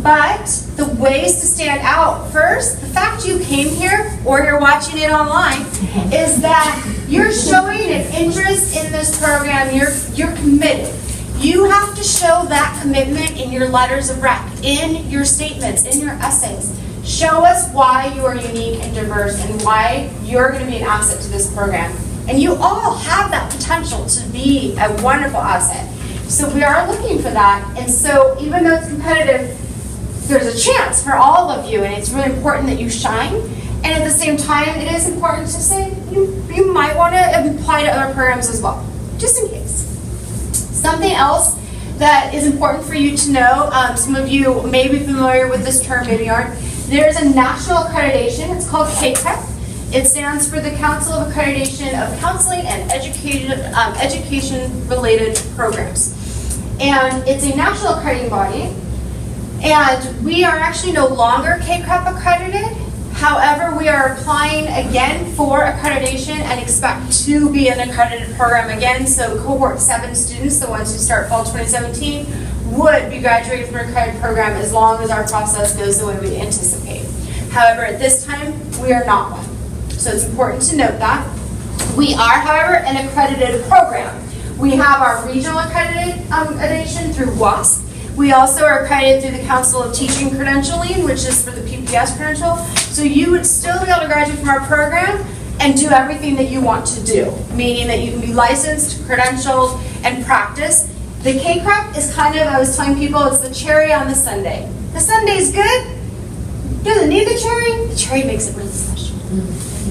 But the ways to stand out, first, the fact you came here or you're watching it online is that you're showing an interest in this program, you're committed. You have to show that commitment in your letters of rec, in your statements, in your essays. Show us why you are unique and diverse and why you're going to be an asset to this program. And you all have that potential to be a wonderful asset. So we are looking for that. And so even though it's competitive, there's a chance for all of you, and it's really important that you shine. And at the same time, it is important to say you might want to apply to other programs as well, just in case. Something else that is important for you to know, some of you may be familiar with this term, maybe aren't. There's a national accreditation. It's called CACREP. It stands for the Council of Accreditation of Counseling and Education-Related Programs. And it's a national accrediting body. And we are actually no longer CACREP accredited. However, we are applying again for accreditation and expect to be an accredited program again. So Cohort 7 students, the ones who start fall 2017, would be graduating from an accredited program as long as our process goes the way we anticipate. However, at this time, we are not one. So it's important to note that. We are, however, an accredited program. We have our regional accreditation through WASC. We also are accredited through the Council of Teaching Credentialing, which is for the PPS credential. So you would still be able to graduate from our program and do everything that you want to do, meaning that you can be licensed, credentialed, and practice. The CACREP is kind of, I was telling people, it's the cherry on the sundae. The sundae's good, doesn't need the cherry makes it really special.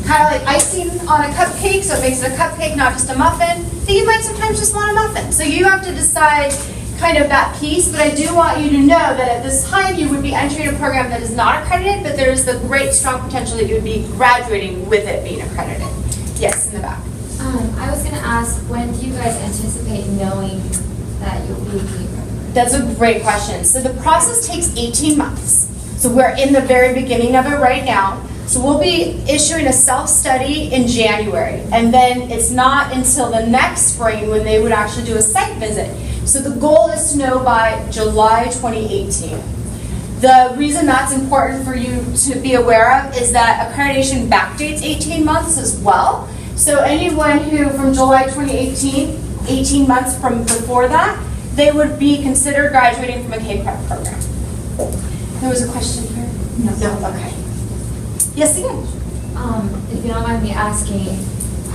Kind of like icing on a cupcake, so it makes it a cupcake, not just a muffin. But you might sometimes just want a muffin. So you have to decide kind of that piece, but I do want you to know that at this time you would be entering a program that is not accredited, but there is the great strong potential that you would be graduating with it being accredited. Yes, in the back. I was going to ask, when do you guys anticipate knowing that you'll be accredited? That's a great question. So the process takes 18 months. So we're in the very beginning of it right now. So we'll be issuing a self-study in January, and then it's not until the next spring when they would actually do a site visit. So the goal is to know by July 2018. The reason that's important for you to be aware of is that accreditation backdates 18 months as well. So anyone who from July 2018, 18 months from before that, they would be considered graduating from a CACREP program. There was a question here? No. Okay. Yes, again. If you don't mind me asking,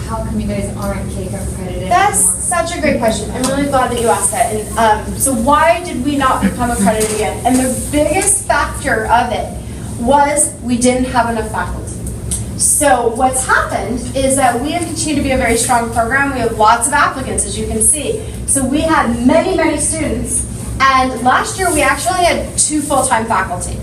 how come you guys aren't CACREP accredited That's anymore? such a great question. I'm really glad that you asked that. And so why did we not become accredited again? And the biggest factor of it was we didn't have enough faculty. So what's happened is that we have continued to be a very strong program. We have lots of applicants, as you can see. So we had many, many students. And last year we actually had 2 full-time faculty.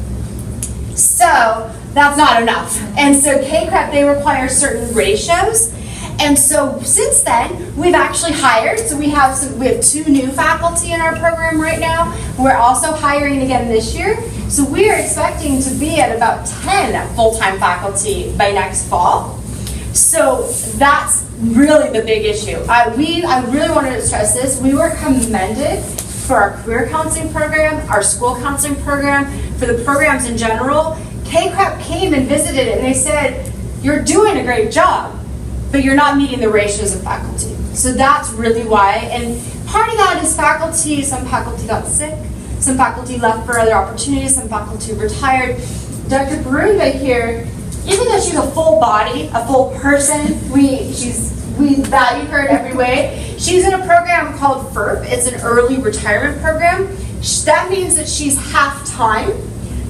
So that's not enough. And so CACREP, they require certain ratios. And so since then, we've actually hired. So we have 2 new faculty in our program right now. We're also hiring again this year. So we are expecting to be at about 10 full-time faculty by next fall. So that's really the big issue. I really wanted to stress this. We were commended for our career counseling program, our school counseling program, for the programs in general. CACREP came and visited it, and they said, you're doing a great job, but you're not meeting the ratios of faculty. So that's really why. And part of that is faculty. Some faculty got sick. Some faculty left for other opportunities. Some faculty retired. Dr. Barunga here, even though she's a full body, a full person, we value her in every way. She's in a program called FERP. It's an early retirement program. That means that she's half-time.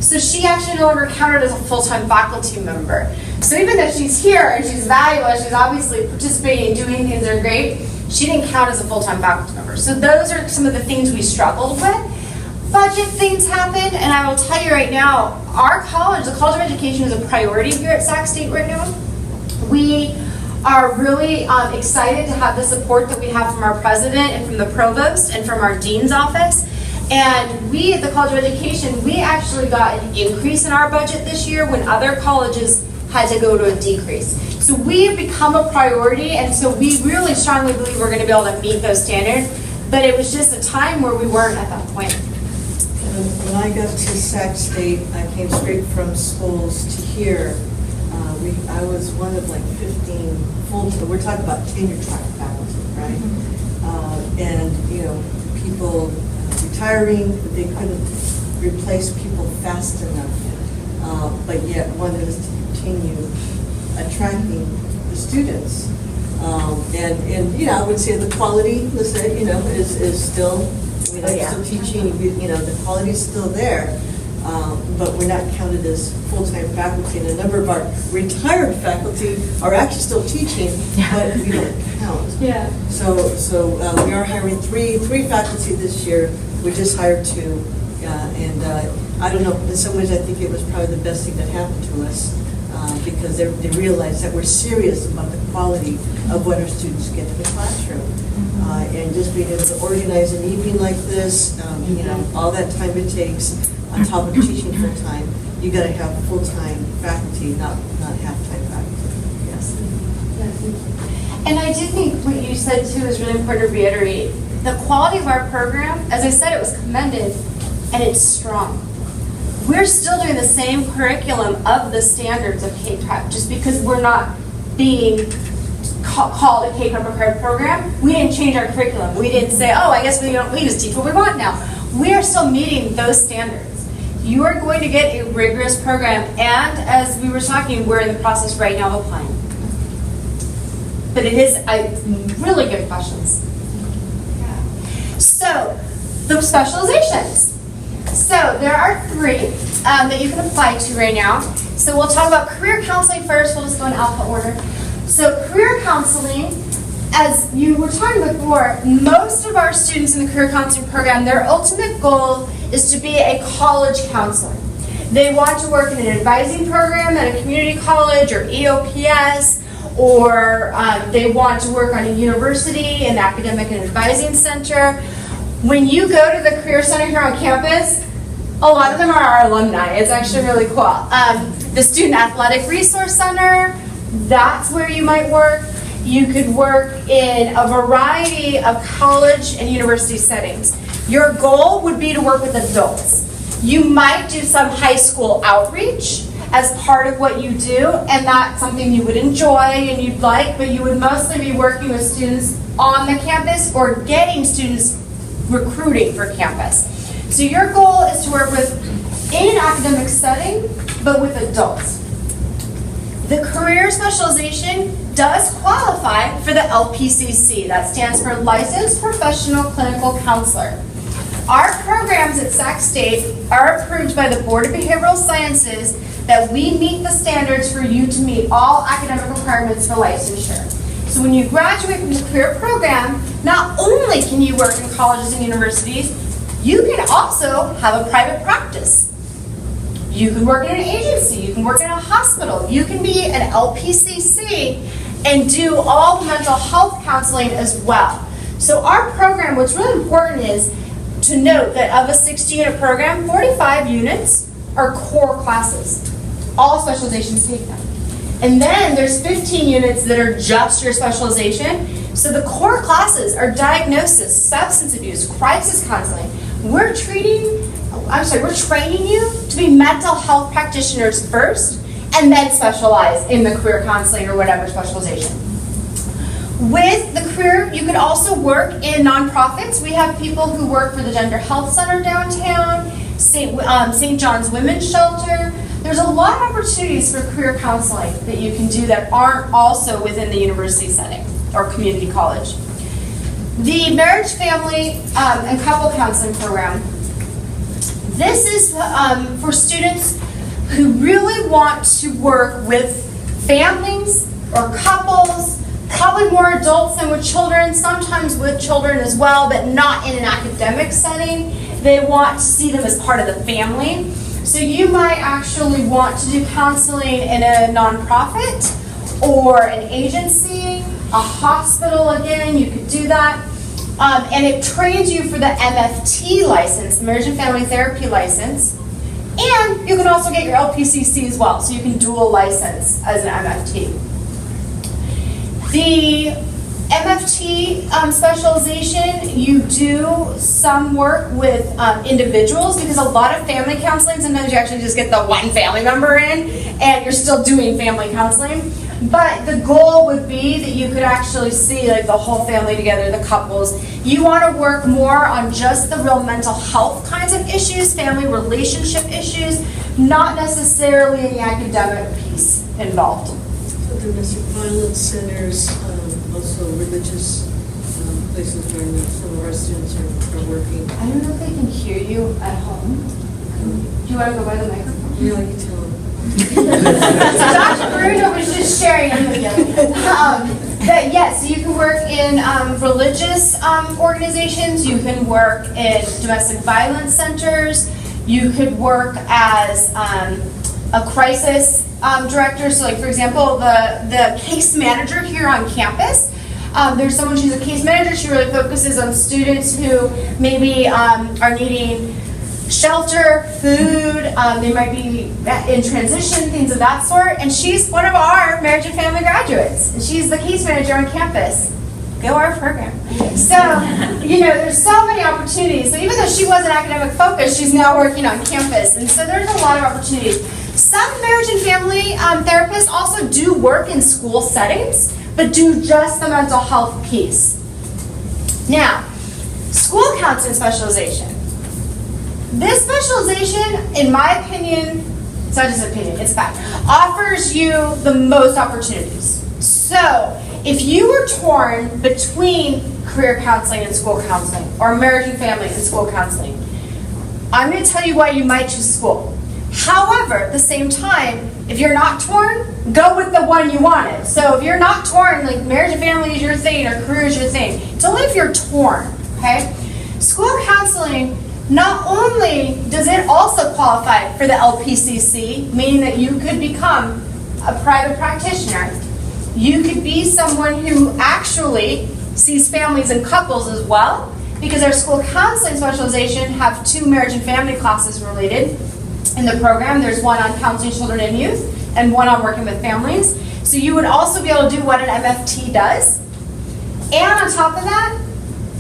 So she actually no longer counted as a full-time faculty member. So even though she's here and she's valuable, she's obviously participating, doing things that are great, she didn't count as a full-time faculty member. So those are some of the things we struggled with. Budget things happen, and I will tell you right now, our college, the College of Education, is a priority here at Sac State right now. We are really excited to have the support that we have from our president and from the provost and from our dean's office. And we at the College of Education, we actually got an increase in our budget this year when other colleges had to go to a decrease. So we have become a priority, and so we really strongly believe we're going to be able to meet those standards. But it was just a time where we weren't at that point. When I got to Sac State, I came straight from schools to here. I was one of like 15 full-time, we're talking about tenure track faculty, right? And, you know, people retiring, they couldn't replace people fast enough, but yet wanted us to continue attracting the students. And you know, I would say the quality, listen, you know, is still, I mean, I'm still teaching, you know, the quality is still there. But we're not counted as full-time faculty, and a number of our retired faculty are actually still teaching, but we don't count. Yeah. So we are hiring three faculty this year. We just hired 2, and I don't know. In some ways, I think it was probably the best thing that happened to us because they realized that we're serious about the quality of what our students get in the classroom, and just being able to organize an evening like this, you know, all that time it takes. On top of teaching full-time, you got to have full-time faculty, not half-time faculty. Yes. And I do think what you said too is really important to reiterate. The quality of our program, as I said, it was commended, and it's strong. We're still doing the same curriculum of the standards of K-12, just because we're not being called a K-12 accredited program. We didn't change our curriculum. We didn't say, oh, I guess we just teach what we want now. We are still meeting those standards. You are going to get a rigorous program, and as we were talking, we're in the process right now of applying. But it is really good questions. So, the specializations. So, there are 3 that you can apply to right now. So, we'll talk about career counseling first. We'll just go in alpha order. So, career counseling, as you were talking before, most of our students in the career counseling program, their ultimate goal is to be a college counselor. They want to work in an advising program at a community college or EOPS, or they want to work on a university, an academic and advising center. When you go to the Career Center here on campus, a lot of them are our alumni. It's actually really cool. The Student Athletic Resource Center, that's where you might work. You could work in a variety of college and university settings. Your goal would be to work with adults. You might do some high school outreach as part of what you do, and that's something you would enjoy and you'd like, but you would mostly be working with students on the campus or getting students recruiting for campus. So your goal is to work with in an academic setting, but with adults. The career specialization does qualify for the LPCC. That stands for Licensed Professional Clinical Counselor. Our programs at Sac State are approved by the Board of Behavioral Sciences that we meet the standards for you to meet all academic requirements for licensure. So when you graduate from the career program, not only can you work in colleges and universities, you can also have a private practice. You can work in an agency, you can work in a hospital, you can be an LPCC and do all the mental health counseling as well. So our program, what's really important is to note that of a 60-unit program, 45 units are core classes. All specializations take them. And then there's 15 units that are just your specialization. So the core classes are diagnosis, substance abuse, crisis counseling. We're training you to be mental health practitioners first and then specialize in the career counseling or whatever specialization. With the career, you could also work in nonprofits. We have people who work for the Gender Health Center downtown, St. John's Women's Shelter. There's a lot of opportunities for career counseling that you can do that aren't also within the university setting or community college. The Marriage, Family, and Couple Counseling Program. This is for students who really want to work with families or couples, probably more adults than with children, sometimes with children as well, but not in an academic setting. They want to see them as part of the family. So you might actually want to do counseling in a nonprofit or an agency, a hospital again, you could do that. And it trains you for the MFT license, Marriage and Family Therapy license. And you can also get your LPCC as well, so you can dual license as an MFT. The MFT specialization, you do some work with individuals, because a lot of family counseling, sometimes you actually just get the one family member in and you're still doing family counseling. But the goal would be that you could actually see like the whole family together, the couples. You want to work more on just the real mental health kinds of issues, family relationship issues, not necessarily the academic piece involved. So domestic violence centers, also religious places where some of our students are working. I don't know if they can hear you at home. Do you want to go by the microphone? Yeah, you tell them. So Dr. Bruno was just sharing with you. That yes, you can work in religious organizations, you can work in domestic violence centers, you could work as a crisis director. So like for example, the case manager here on campus, there's someone who's a case manager. She really focuses on students who maybe are needing shelter, food, they might be in transition, things of that sort. And she's one of our Marriage and Family graduates. And she's the case manager on campus. Go our program. So, you know, there's so many opportunities. So even though she wasn't academic focused, she's now working on campus. And so there's a lot of opportunities. Some marriage and family therapists also do work in school settings, but do just the mental health piece. Now, school counseling specialization. This specialization, in my opinion, it's not just an opinion, it's fact, offers you the most opportunities. So, if you were torn between career counseling and school counseling, or marriage and family and school counseling, I'm going to tell you why you might choose school. However, at the same time, if you're not torn, go with the one you wanted. So if you're not torn, like marriage and family is your thing or career is your thing, it's only if you're torn, okay? School counseling, not only does it also qualify for the LPCC, meaning that you could become a private practitioner. You could be someone who actually sees families and couples as well, because our school counseling specialization have 2 marriage and family classes related in the program. There's one on counseling children and youth and one on working with families. So you would also be able to do what an MFT does. And on top of that,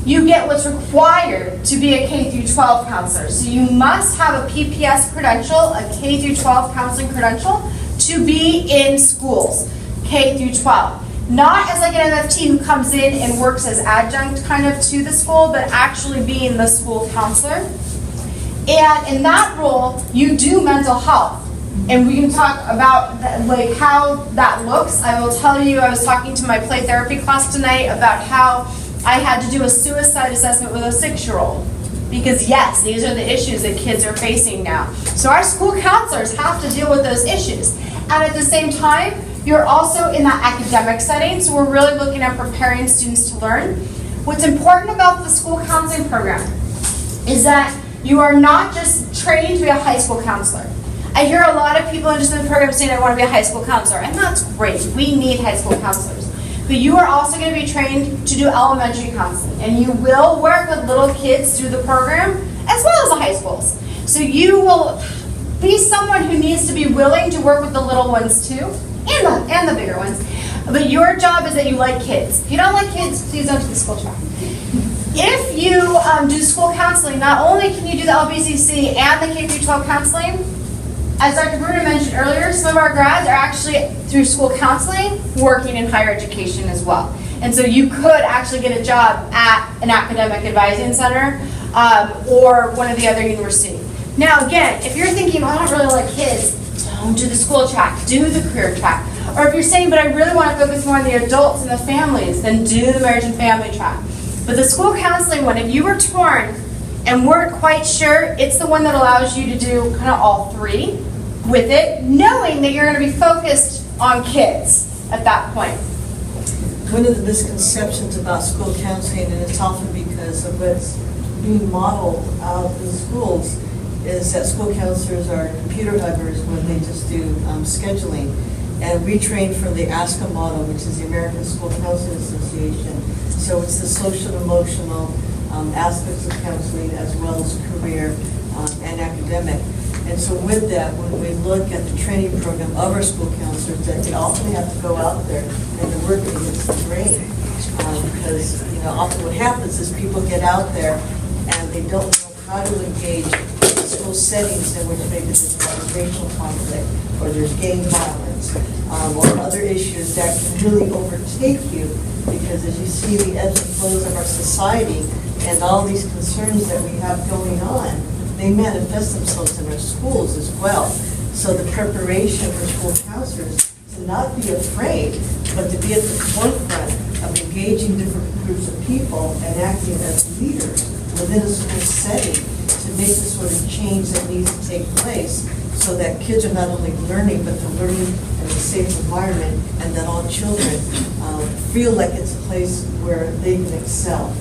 you get what's required to be a K through 12 counselor. So you must have a PPS credential, a K through 12 counseling credential, to be in schools, K through 12. Not as like an MFT who comes in and works as adjunct kind of to the school, but actually being the school counselor. And in that role, you do mental health. And we can talk about like how that looks. I will tell you, I was talking to my play therapy class tonight about how I had to do a suicide assessment with a 6-year-old. Because yes, these are the issues that kids are facing now. So our school counselors have to deal with those issues. And at the same time, you're also in that academic setting, so we're really looking at preparing students to learn. What's important about the school counseling program is that you are not just trained to be a high school counselor. I hear a lot of people interested in the program saying, I want to be a high school counselor, and that's great. We need high school counselors. But you are also going to be trained to do elementary counseling, and you will work with little kids through the program, as well as the high schools. So you will be someone who needs to be willing to work with the little ones too, and the bigger ones. But your job is that you like kids. If you don't like kids, please don't do the school track. If you do school counseling, not only can you do the LBCC and the K-12 counseling, as Dr. Bruno mentioned earlier, some of our grads are actually, through school counseling, working in higher education as well. And so you could actually get a job at an academic advising center or one of the other universities. Now, again, if you're thinking, I don't really like kids, don't do the school track, do the career track. Or if you're saying, but I really want to focus more on the adults and the families, then do the marriage and family track. But the school counseling one, if you were torn and weren't quite sure, it's the one that allows you to do kind of all three with it, knowing that you're going to be focused on kids at that point. One of the misconceptions about school counseling, and it's often because of what's being modeled out in schools, is that school counselors are computer huggers when they just do scheduling. And we train from the ASCA model, which is the American School Counseling Association. So it's the social and emotional aspects of counseling as well as career and academic. And so with that, when we look at the training program of our school counselors, that they often have to go out there and to work against the grain. Because, often what happens is people get out there and they don't know how to engage school settings in which maybe there's racial conflict or there's gang violence or other issues that can really overtake you, because as you see the ebbs and flows of our society and all these concerns that we have going on, they manifest themselves in our schools as well. So the preparation for school counselors to not be afraid, but to be at the forefront of engaging different groups of people and acting as leaders within a school setting to make the sort of change that needs to take place so that kids are not only learning, but they're learning in a safe environment, and that all children feel like it's a place where they can excel.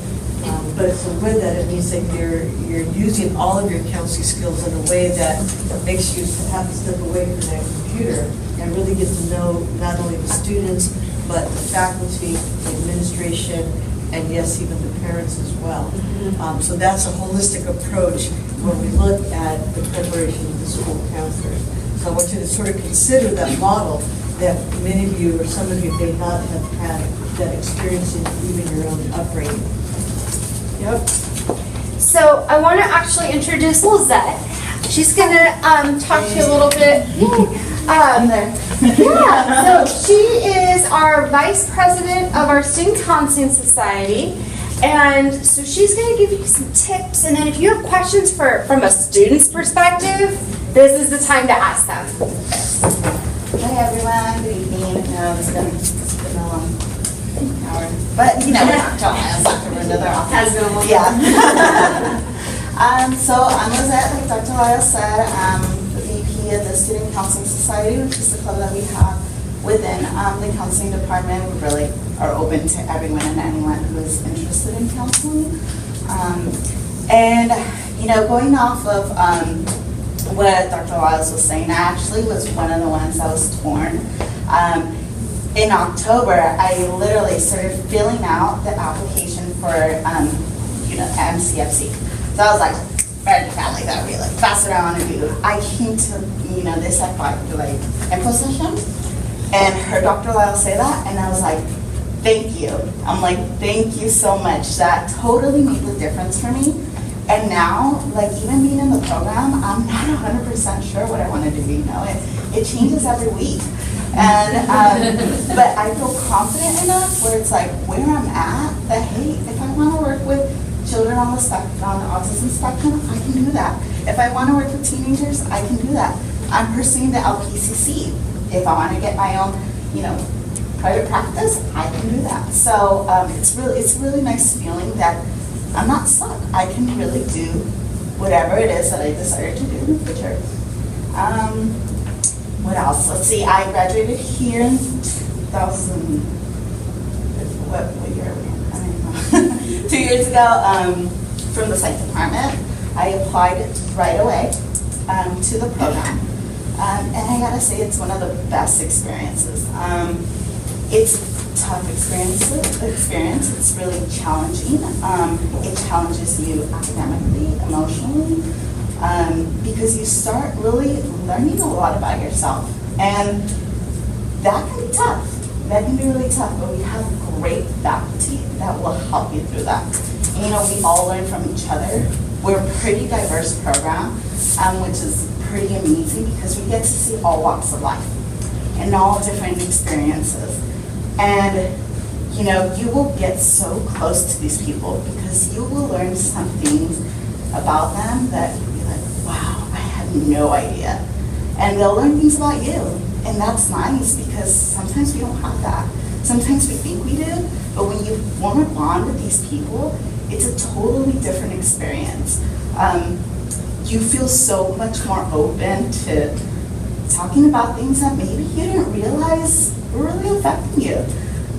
But so with that, it means that you're using all of your counseling skills in a way that makes you have to step away from that computer and really get to know not only the students, but the faculty, the administration, and yes, even the parents as well. So that's a holistic approach when we look at the preparation of the school counselors. So I want you to sort of consider that model that many of you or some of you may not have had that experience in even your own upbringing. Yep. So I want to actually introduce Lizette. She's going to talk to you a little bit. Yeah, so she is our vice president of our Student Counseling Society. And so she's going to give you some tips. And then if you have questions from a student's perspective, this is the time to ask them. Hi everyone, good evening. It's been a long hour, but we're not telling us after we're another office. Has been a long So I'm Lizette, like Dr. Lyle said. I'm the VP of the Student Counseling Society, which is the club that we have within the counseling department. We really are open to everyone and anyone who is interested in counseling. And going off of what Dr. Lyles was saying, I actually was one of the ones that was torn. In October, I literally started filling out the application for MCFC. So I was like, very family that really that's what I want to do. I came to this at info session, and heard Dr. Lyle say that, and I was like, thank you. I'm like, thank you so much. That totally made the difference for me. And now, even being in the program, I'm not 100% sure what I want to do. It changes every week. And but I feel confident enough where it's like where I'm at that hey, if I want to work with children on the autism spectrum, I can do that. If I want to work with teenagers, I can do that. I'm pursuing the LPCC. If I want to get my own, private practice, I can do that. So it's a really nice feeling that I'm not stuck. I can really do whatever it is that I desire to do in the future. What else? Let's see. I graduated here in 2000. What year are we in? I don't know. 2 years ago from the psych department. I applied right away to the program. And I gotta say, it's one of the best experiences. It's a tough experience. It's really challenging. It challenges you academically, emotionally, because you start really learning a lot about yourself. And that can be tough. That can be really tough, but we have great faculty that will help you through that. We all learn from each other. We're a pretty diverse program, which is pretty amazing because we get to see all walks of life and all different experiences. And you know, you will get so close to these people because you will learn some things about them that you'll be like, wow, I had no idea. And they'll learn things about you. And that's nice because sometimes we don't have that. Sometimes we think we do, but when you want to bond with these people, it's a totally different experience. You feel so much more open to talking about things that maybe you didn't realize were really affecting you.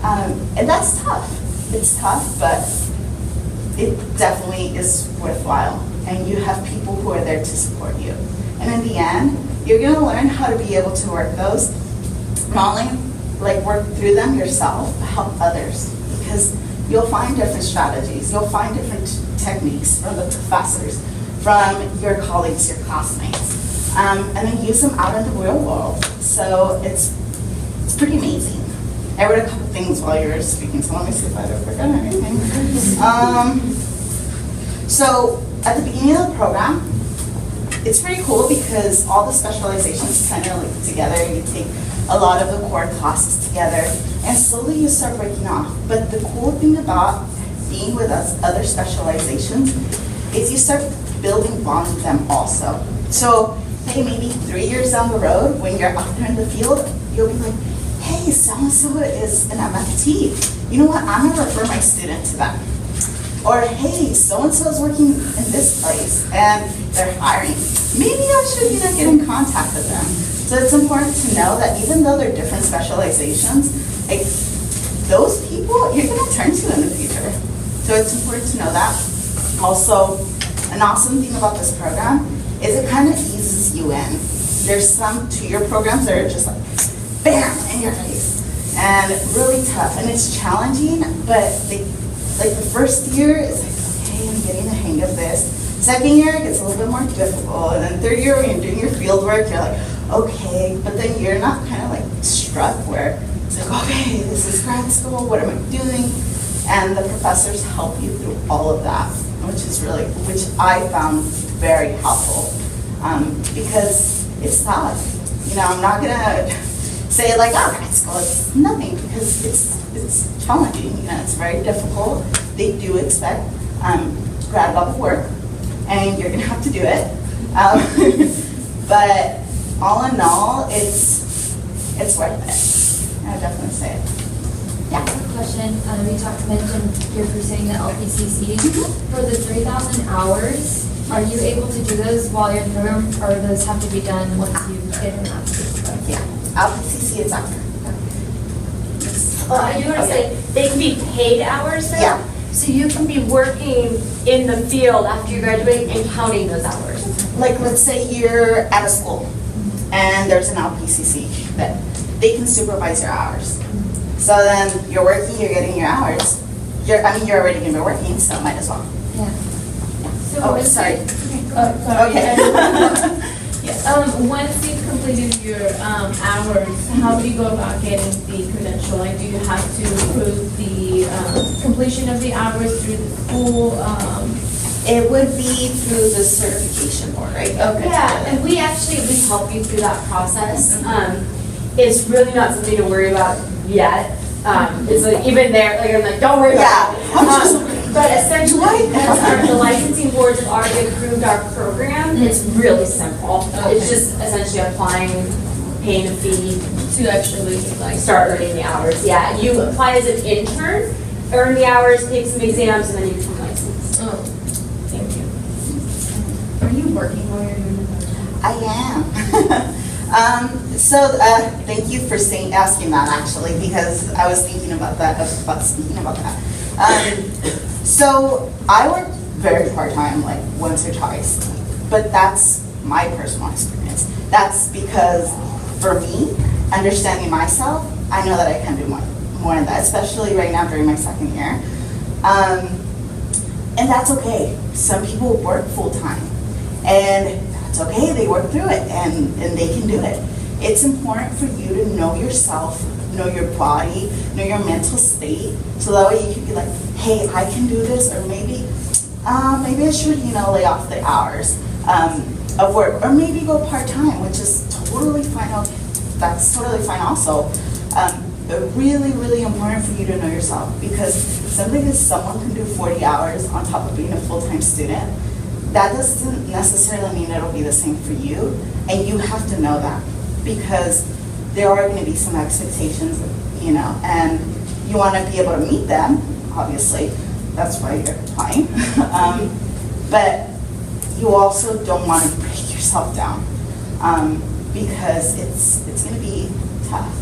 And that's tough. It's tough, but it definitely is worthwhile. And you have people who are there to support you. And in the end, you're gonna learn how to be able to work those, not only like work through them yourself, but help others. Because you'll find different strategies, you'll find different techniques from the professors, from your colleagues, your classmates, and then use them out in the real world. So it's pretty amazing. I wrote a couple things while you were speaking, so let me see if I don't forget anything. So at the beginning of the program, it's pretty cool because all the specializations kind of link together. You take a lot of the core classes together, and slowly you start breaking off. But the cool thing about being with us, other specializations, is you start building bonds with them also. So, hey, maybe 3 years down the road, when you're out there in the field, you'll be like, hey, so-and-so is an MFT. You know what, I'm gonna refer my student to them. Or, hey, so-and-so is working in this place, and they're hiring. Maybe I should get in contact with them. So it's important to know that even though they're different specializations, like those people you're gonna turn to in the future. So it's important to know that. Also, an awesome thing about this program is it kind of eases you in. There's some 2-year programs that are just like, bam, in your face, and really tough, and it's challenging, but like the first year is like, okay, I'm getting the hang of this. Second year, it gets a little bit more difficult, and then third year, when you're doing your field work, you're like, okay, but then you're not kind of like struck where it's like, okay, this is grad school, what am I doing? And the professors help you through all of that, which I found very helpful, because it's tough. You know, I'm not gonna say like, oh, grad school is nothing, because it's challenging, you know, it's very difficult. They do expect grad level work, and you're gonna have to do it. But all in all, it's worth it. I would definitely say it. Yeah. Question, you mentioned you're pursuing the LPCC. For the 3,000 hours, are you able to do those while you're in the program, or do those have to be done once you get an application? Yeah, LPCC is after. You were to say they can be paid hours though? Yeah. So you can be working in the field after you graduate and counting those hours? Like, let's say you're at a school and there's an LPCC that they can supervise your hours. So then you're working, you're getting your hours. You're already gonna be working, so might as well. Yeah. So Oh, sorry. Okay. Yes. Once you've completed your hours, how do you go about getting the credential? Like, do you have to prove the completion of the hours through the school? It would be through the certification board, right? Okay. Yeah, and we help you through that process. It's really not something to worry about yet. It's like, even there, like, I'm like, don't worry about it. But essentially, because the licensing boards have already approved our program, it's really simple. It's just essentially applying, paying a fee To actually, like, start earning the hours. Yeah, you apply as an intern, earn the hours, take some exams, and then you become licensed. oh, thank you. Are you working while you're doing that? I am. Thank you for asking that, actually, because I was thinking about that, so I work very part-time, like once or twice, but that's my personal experience. That's because, for me, understanding myself, I know that I can do more than that, especially right now during my second year. And that's okay. Some people work full-time, and that's okay, they work through it, and they can do it. It's important for you to know yourself, know your body, know your mental state, so that way you can be like, hey, I can do this, or maybe I should, lay off the hours of work, or maybe go part-time, which is totally fine. That's totally fine also. really, really important for you to know yourself, because simply because someone can do 40 hours on top of being a full-time student, that doesn't necessarily mean it'll be the same for you, and you have to know that, because there are going to be some expectations, you know, and you want to be able to meet them, obviously, that's why you're applying, but you also don't want to break yourself down, because it's going to be tough.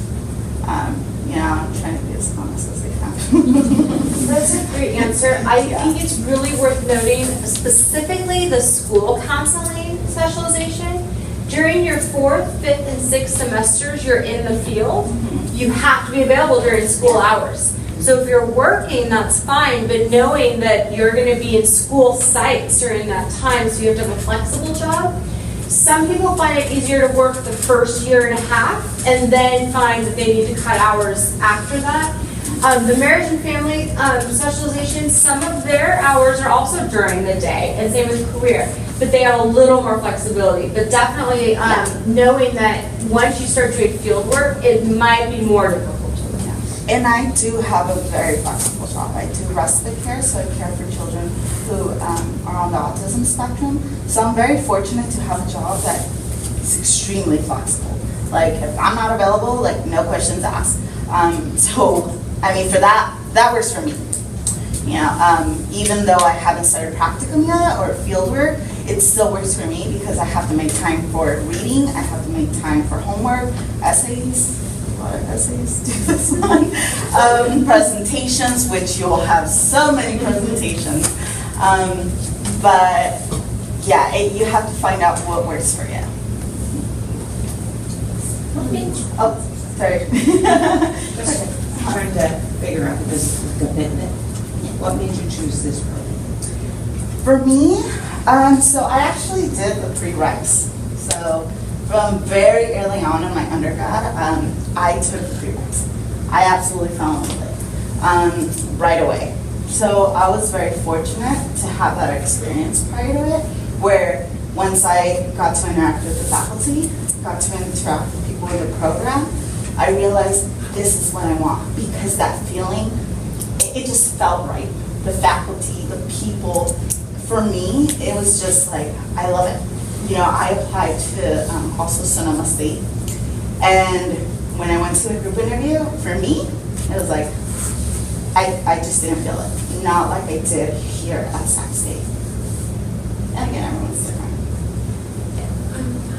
You know, I'm trying to be as honest as I can. That's a great answer. I think it's really worth noting, specifically the school counseling specialization. During your 4th, 5th, and 6th semesters, you're in the field. You have to be available during school hours. So if you're working, that's fine, but knowing that you're going to be in school sites during that time, so you have to have a flexible job. Some people find it easier to work the first year and a half and then find that they need to cut hours after that. The marriage and family specialization, some of their hours are also during the day, and same with career, but they have a little more flexibility. But definitely knowing that once you start doing field work, it might be more difficult. And I do have a very flexible job. I do respite care, so I care for children who are on the autism spectrum. So I'm very fortunate to have a job that is extremely flexible. Like, if I'm not available, like, no questions asked. So, I mean, for that works for me. You know, even though I haven't started practicum yet or field work, it still works for me because I have to make time for reading, I have to make time for homework, essays. Essays do this one. Presentations, which you'll have so many presentations. But yeah, you have to find out what works for you. Oh, sorry. Just trying to figure out this commitment. What made you choose this program? For me, so I actually did the prereqs. So from very early on in my undergrad, I took the prereqs. I absolutely fell in love with it right away. So I was very fortunate to have that experience prior to it, where once I got to interact with the faculty, got to interact with people in the program, I realized this is what I want, because that feeling, it just felt right. The faculty, the people, for me, it was just like, I love it. You know, I applied to also Sonoma State, and when I went to the group interview, for me, it was like, I just didn't feel it. Not like I did here at Sac State. And again, everyone's different.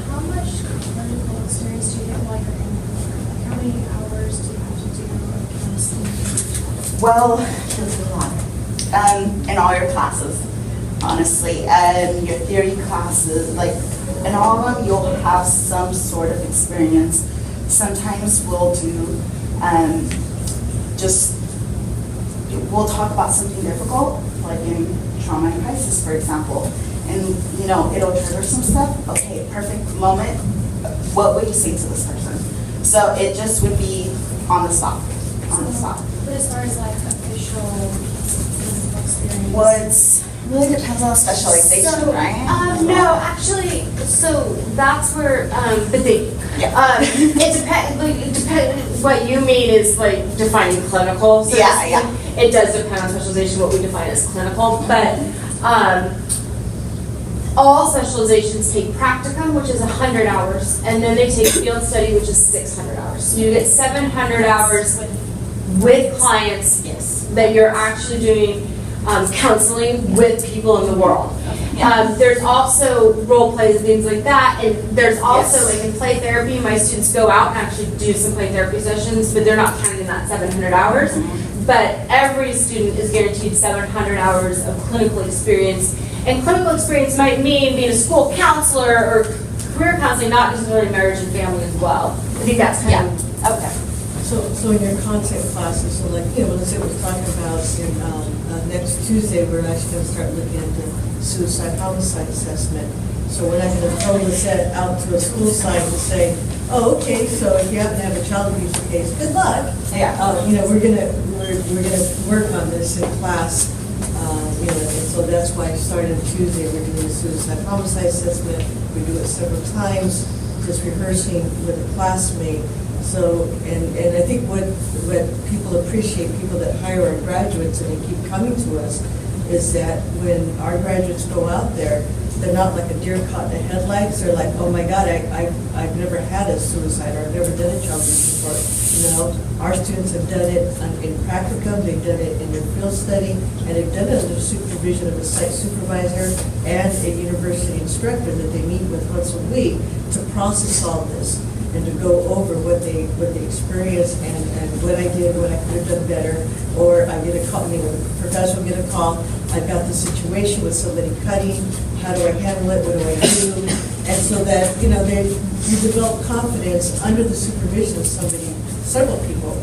How much clinical experience do you get while you're in the program? Like, how many hours do you have to do counseling? Well, there's a lot. In all your classes, honestly, and your theory classes, like in all of them, you'll have some sort of experience. Sometimes we'll do we'll talk about something difficult, like in trauma and crisis, for example, and you know, it'll trigger some stuff. Okay, perfect moment. What would you say to this person? So it just would be on the spot, on the spot. But as far as like official experience? Well, it really depends on the specialization, right? No, actually, so that's where, but it depends, what you mean is like defining clinical. So Yeah. It does depend on specialization, what we define as clinical, but all specializations take practicum, which is 100 hours, and then they take field study, which is 600 hours. So you get 700 hours with clients that you're actually doing counseling with people in the world. There's also role plays and things like that, and there's also like in play therapy, my students go out and actually do some play therapy sessions, but they're not counting that 700 hours. But every student is guaranteed 700 hours of clinical experience, and clinical experience might mean being a school counselor or career counseling, not necessarily marriage and family as well. I think that's kind of okay. So in your content classes, so like, you know, let's say we're talking about next Tuesday, we're actually going to start looking at the suicide homicide assessment. So we're not going to throw this out to a school site and say, oh, okay, so if you happen to have a child abuse case, good luck. You know, we're gonna work on this in class. You know, and so that's why I started on Tuesday. We're doing a suicide homicide assessment. We do it several times, just rehearsing with a classmate. So, and I think what people appreciate, people that hire our graduates and they keep coming to us, is that when our graduates go out there, they're not like a deer caught in the headlights. They're like, oh my God, I've never had a suicide, or I've never done a child abuse before. You know, our students have done it in practicum, they've done it in their field study, and they've done it under supervision of a site supervisor and a university instructor that they meet with once a week to process all this and to go over what they experienced and what I did, what I could have done better. Or I get a call, you know, the professor will get a call, I've got this situation with somebody cutting, how do I handle it, what do I do? And so that, you know, you develop confidence under the supervision of somebody, several people,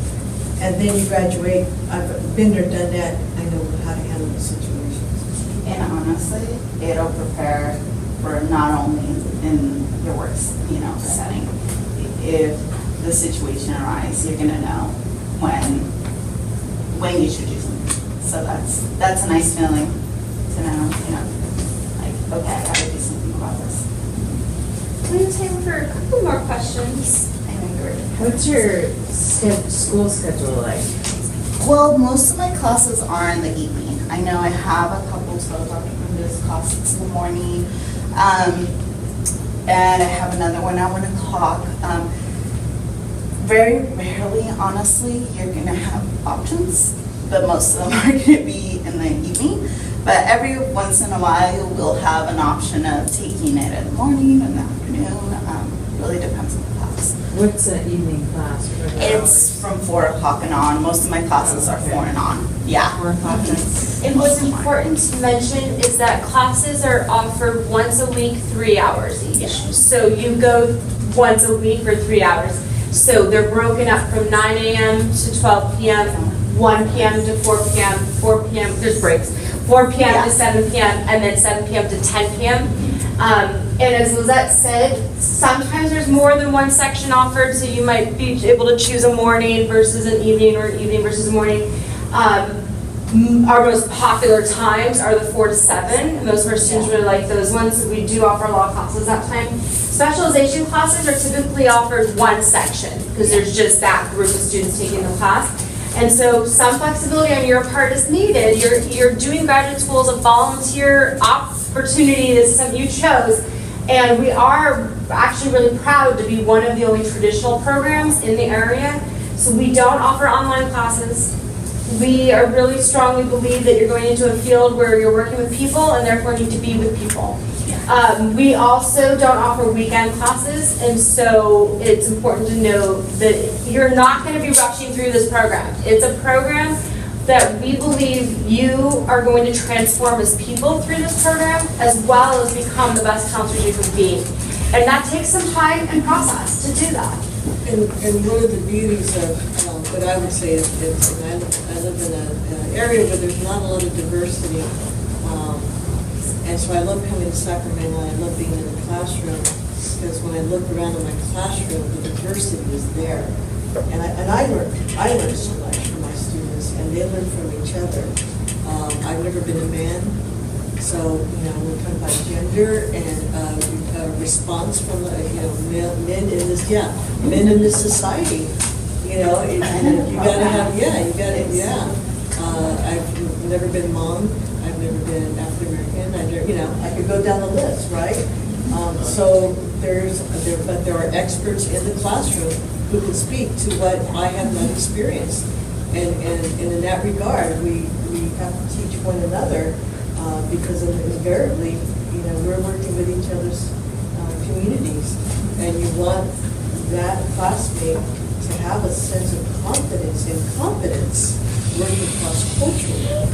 and then you graduate. I've been there, done that, I know how to handle the situations. And honestly, it'll prepare for not only in your work, setting. If the situation arises, you're gonna know when you should do something. So that's a nice feeling to know, like, okay, I gotta do something about this. We have time for a couple more questions. I know you're ready. What's your school schedule like? Well, most of my classes are in the evening. I know I have a couple 12-hour classes in the morning, and I have another 1 hour and a clock. Very rarely, honestly, you're gonna have options, but most of them are gonna be in the evening. But every once in a while, we'll have an option of taking it in the morning, in the afternoon. Really depends on the class. What's an evening class? It's from 4 o'clock and on. Most of my classes are 4 and on. Yeah. 4 o'clock. And what's important to mention is that classes are offered once a week, 3 hours each. So you go once a week for 3 hours. So they're broken up from 9 a.m. to 12 p.m., 1 p.m. to 4 p.m., 4 p.m., there's breaks, 4 p.m. to 7 p.m., and then 7 p.m. to 10 p.m. And as Lizette said, sometimes there's more than one section offered, so you might be able to choose a morning versus an evening, or evening versus a morning. Our most popular times are the 4 to 7. Most of our students really like those ones, so we do offer a lot of classes that time. Specialization classes are typically offered one section, because there's just that group of students taking the class. And so some flexibility on your part is needed. You're doing graduate school as a volunteer opportunity. This is something you chose. And we are actually really proud to be one of the only traditional programs in the area. So we don't offer online classes. We are really strongly believe that you're going into a field where you're working with people and therefore need to be with people. We also don't offer weekend classes, and so it's important to know that you're not going to be rushing through this program. It's a program that we believe you are going to transform as people through this program, as well as become the best counselors you can be. And that takes some time and process to do that. And one of the beauties of what I would say is, and I live in an area where there's not a lot of diversity. And so I love coming to Sacramento, I love being in the classroom, because when I look around in my classroom, the diversity is there. And I learn so much from my students, and they learn from each other. I've never been a man, so, we're talking about gender and response from, men in this society. You gotta have, I've never been mom. I've never been African American. I could go down the list, right? So but there are experts in the classroom who can speak to what I have not experienced, and in that regard, we have to teach one another because invariably, we're working with each other's communities, and you want that classmate to have a sense of confidence and competence working cross-culturally.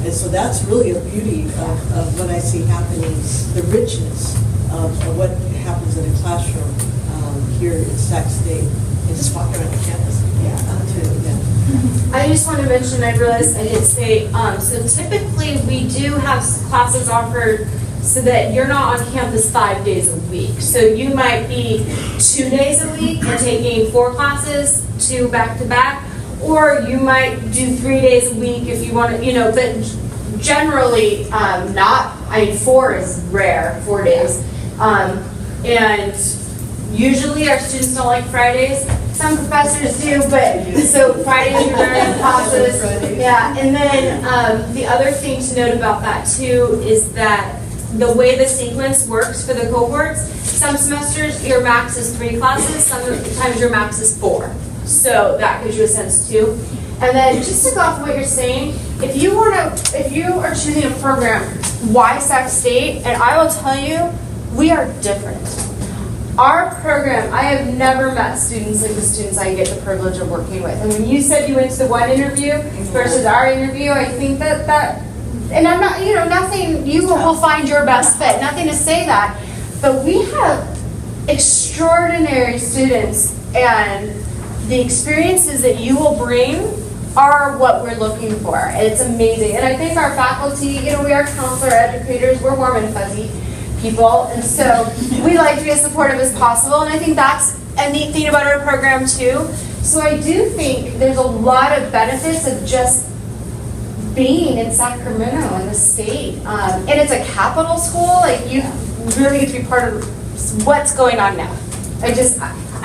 And so that's really a beauty of what I see happening, the richness of what happens in a classroom here in Sac State. And just walking around the campus. I just want to mention, I realized I didn't say, so typically we do have classes offered so that you're not on campus 5 days a week. So you might be 2 days a week and taking 4 classes, 2 back-to-back, or you might do 3 days a week if you want to, but generally not, 4 is rare, 4 days. And Usually our students don't like Fridays. Some professors do, but, so Fridays are during classes. Yeah, and then the other thing to note about that too is that the way the sequence works for the cohorts, some semesters your max is 3 classes, sometimes your max is 4. So that gives you a sense too. And then just to go off of what you're saying, if you are choosing a program, why Sac State? And I will tell you, we are different. Our program, I have never met students like the students I get the privilege of working with. And when you said you went to the one interview versus our interview, I think that, and I'm not, nothing, you will find your best fit, nothing to say that. But we have extraordinary students, and the experiences that you will bring are what we're looking for. And it's amazing. And I think our faculty, we are counselor educators, we're warm and fuzzy people, and so we like to be as supportive as possible, and I think that's a neat thing about our program too. So I do think there's a lot of benefits of just being in Sacramento in the state, and it's a capital school. Like, you really get to be part of what's going on now.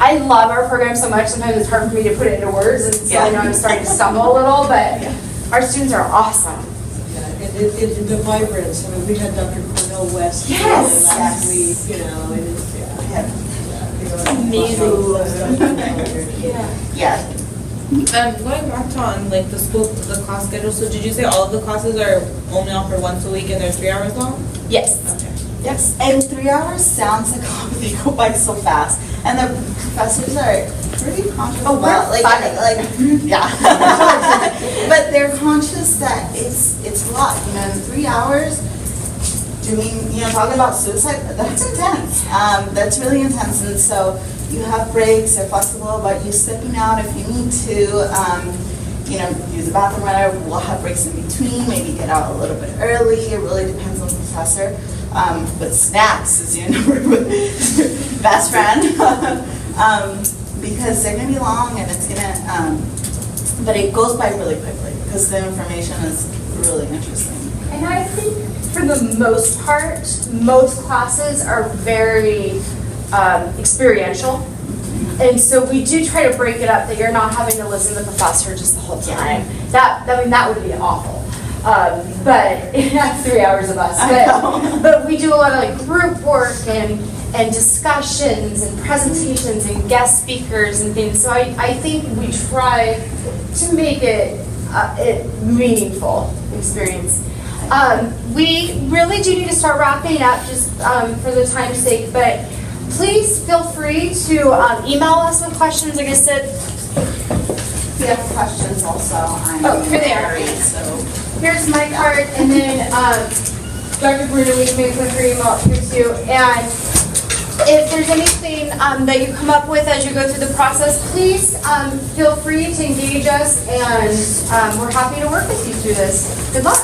I love our program so much. Sometimes it's hard for me to put it into words, and so I know I'm starting to stumble a little, but our students are awesome. And the vibrance, I mean, we had Dr. Cornell West last week, and it's, Amazing. Yeah. Going back to on like the class schedule, so did you say all of the classes are only offered once a week and they're 3 hours long? Yes. Okay. Yes, and 3 hours sounds like, oh, they go by so fast. And the professors are pretty conscious about, yeah. But they're conscious that it's a lot, 3 hours doing, talking about suicide, that's intense. That's really intense, and so you have breaks, they're flexible about you stepping out if you need to, use the bathroom, whatever. We'll have breaks in between, maybe get out a little bit early, it really depends on the professor. But snacks is your best friend, because they're gonna be long and it's gonna, but it goes by really quickly because the information is really interesting. And I think for the most part, most classes are very experiential. And so we do try to break it up that you're not having to listen to the professor just the whole time. That would be awful. But 3 hours of us. But we do a lot of like group work and discussions and presentations and guest speakers and things. So I think we try to make it meaningful experience. We really do need to start wrapping up just for the time's sake, but please feel free to email us with questions. Like I said, If you have questions also, here they are. So here's my card, and then Dr. Bruno, we can make her email up here too. And if there's anything that you come up with as you go through the process, please feel free to engage us, and we're happy to work with you through this. Good luck.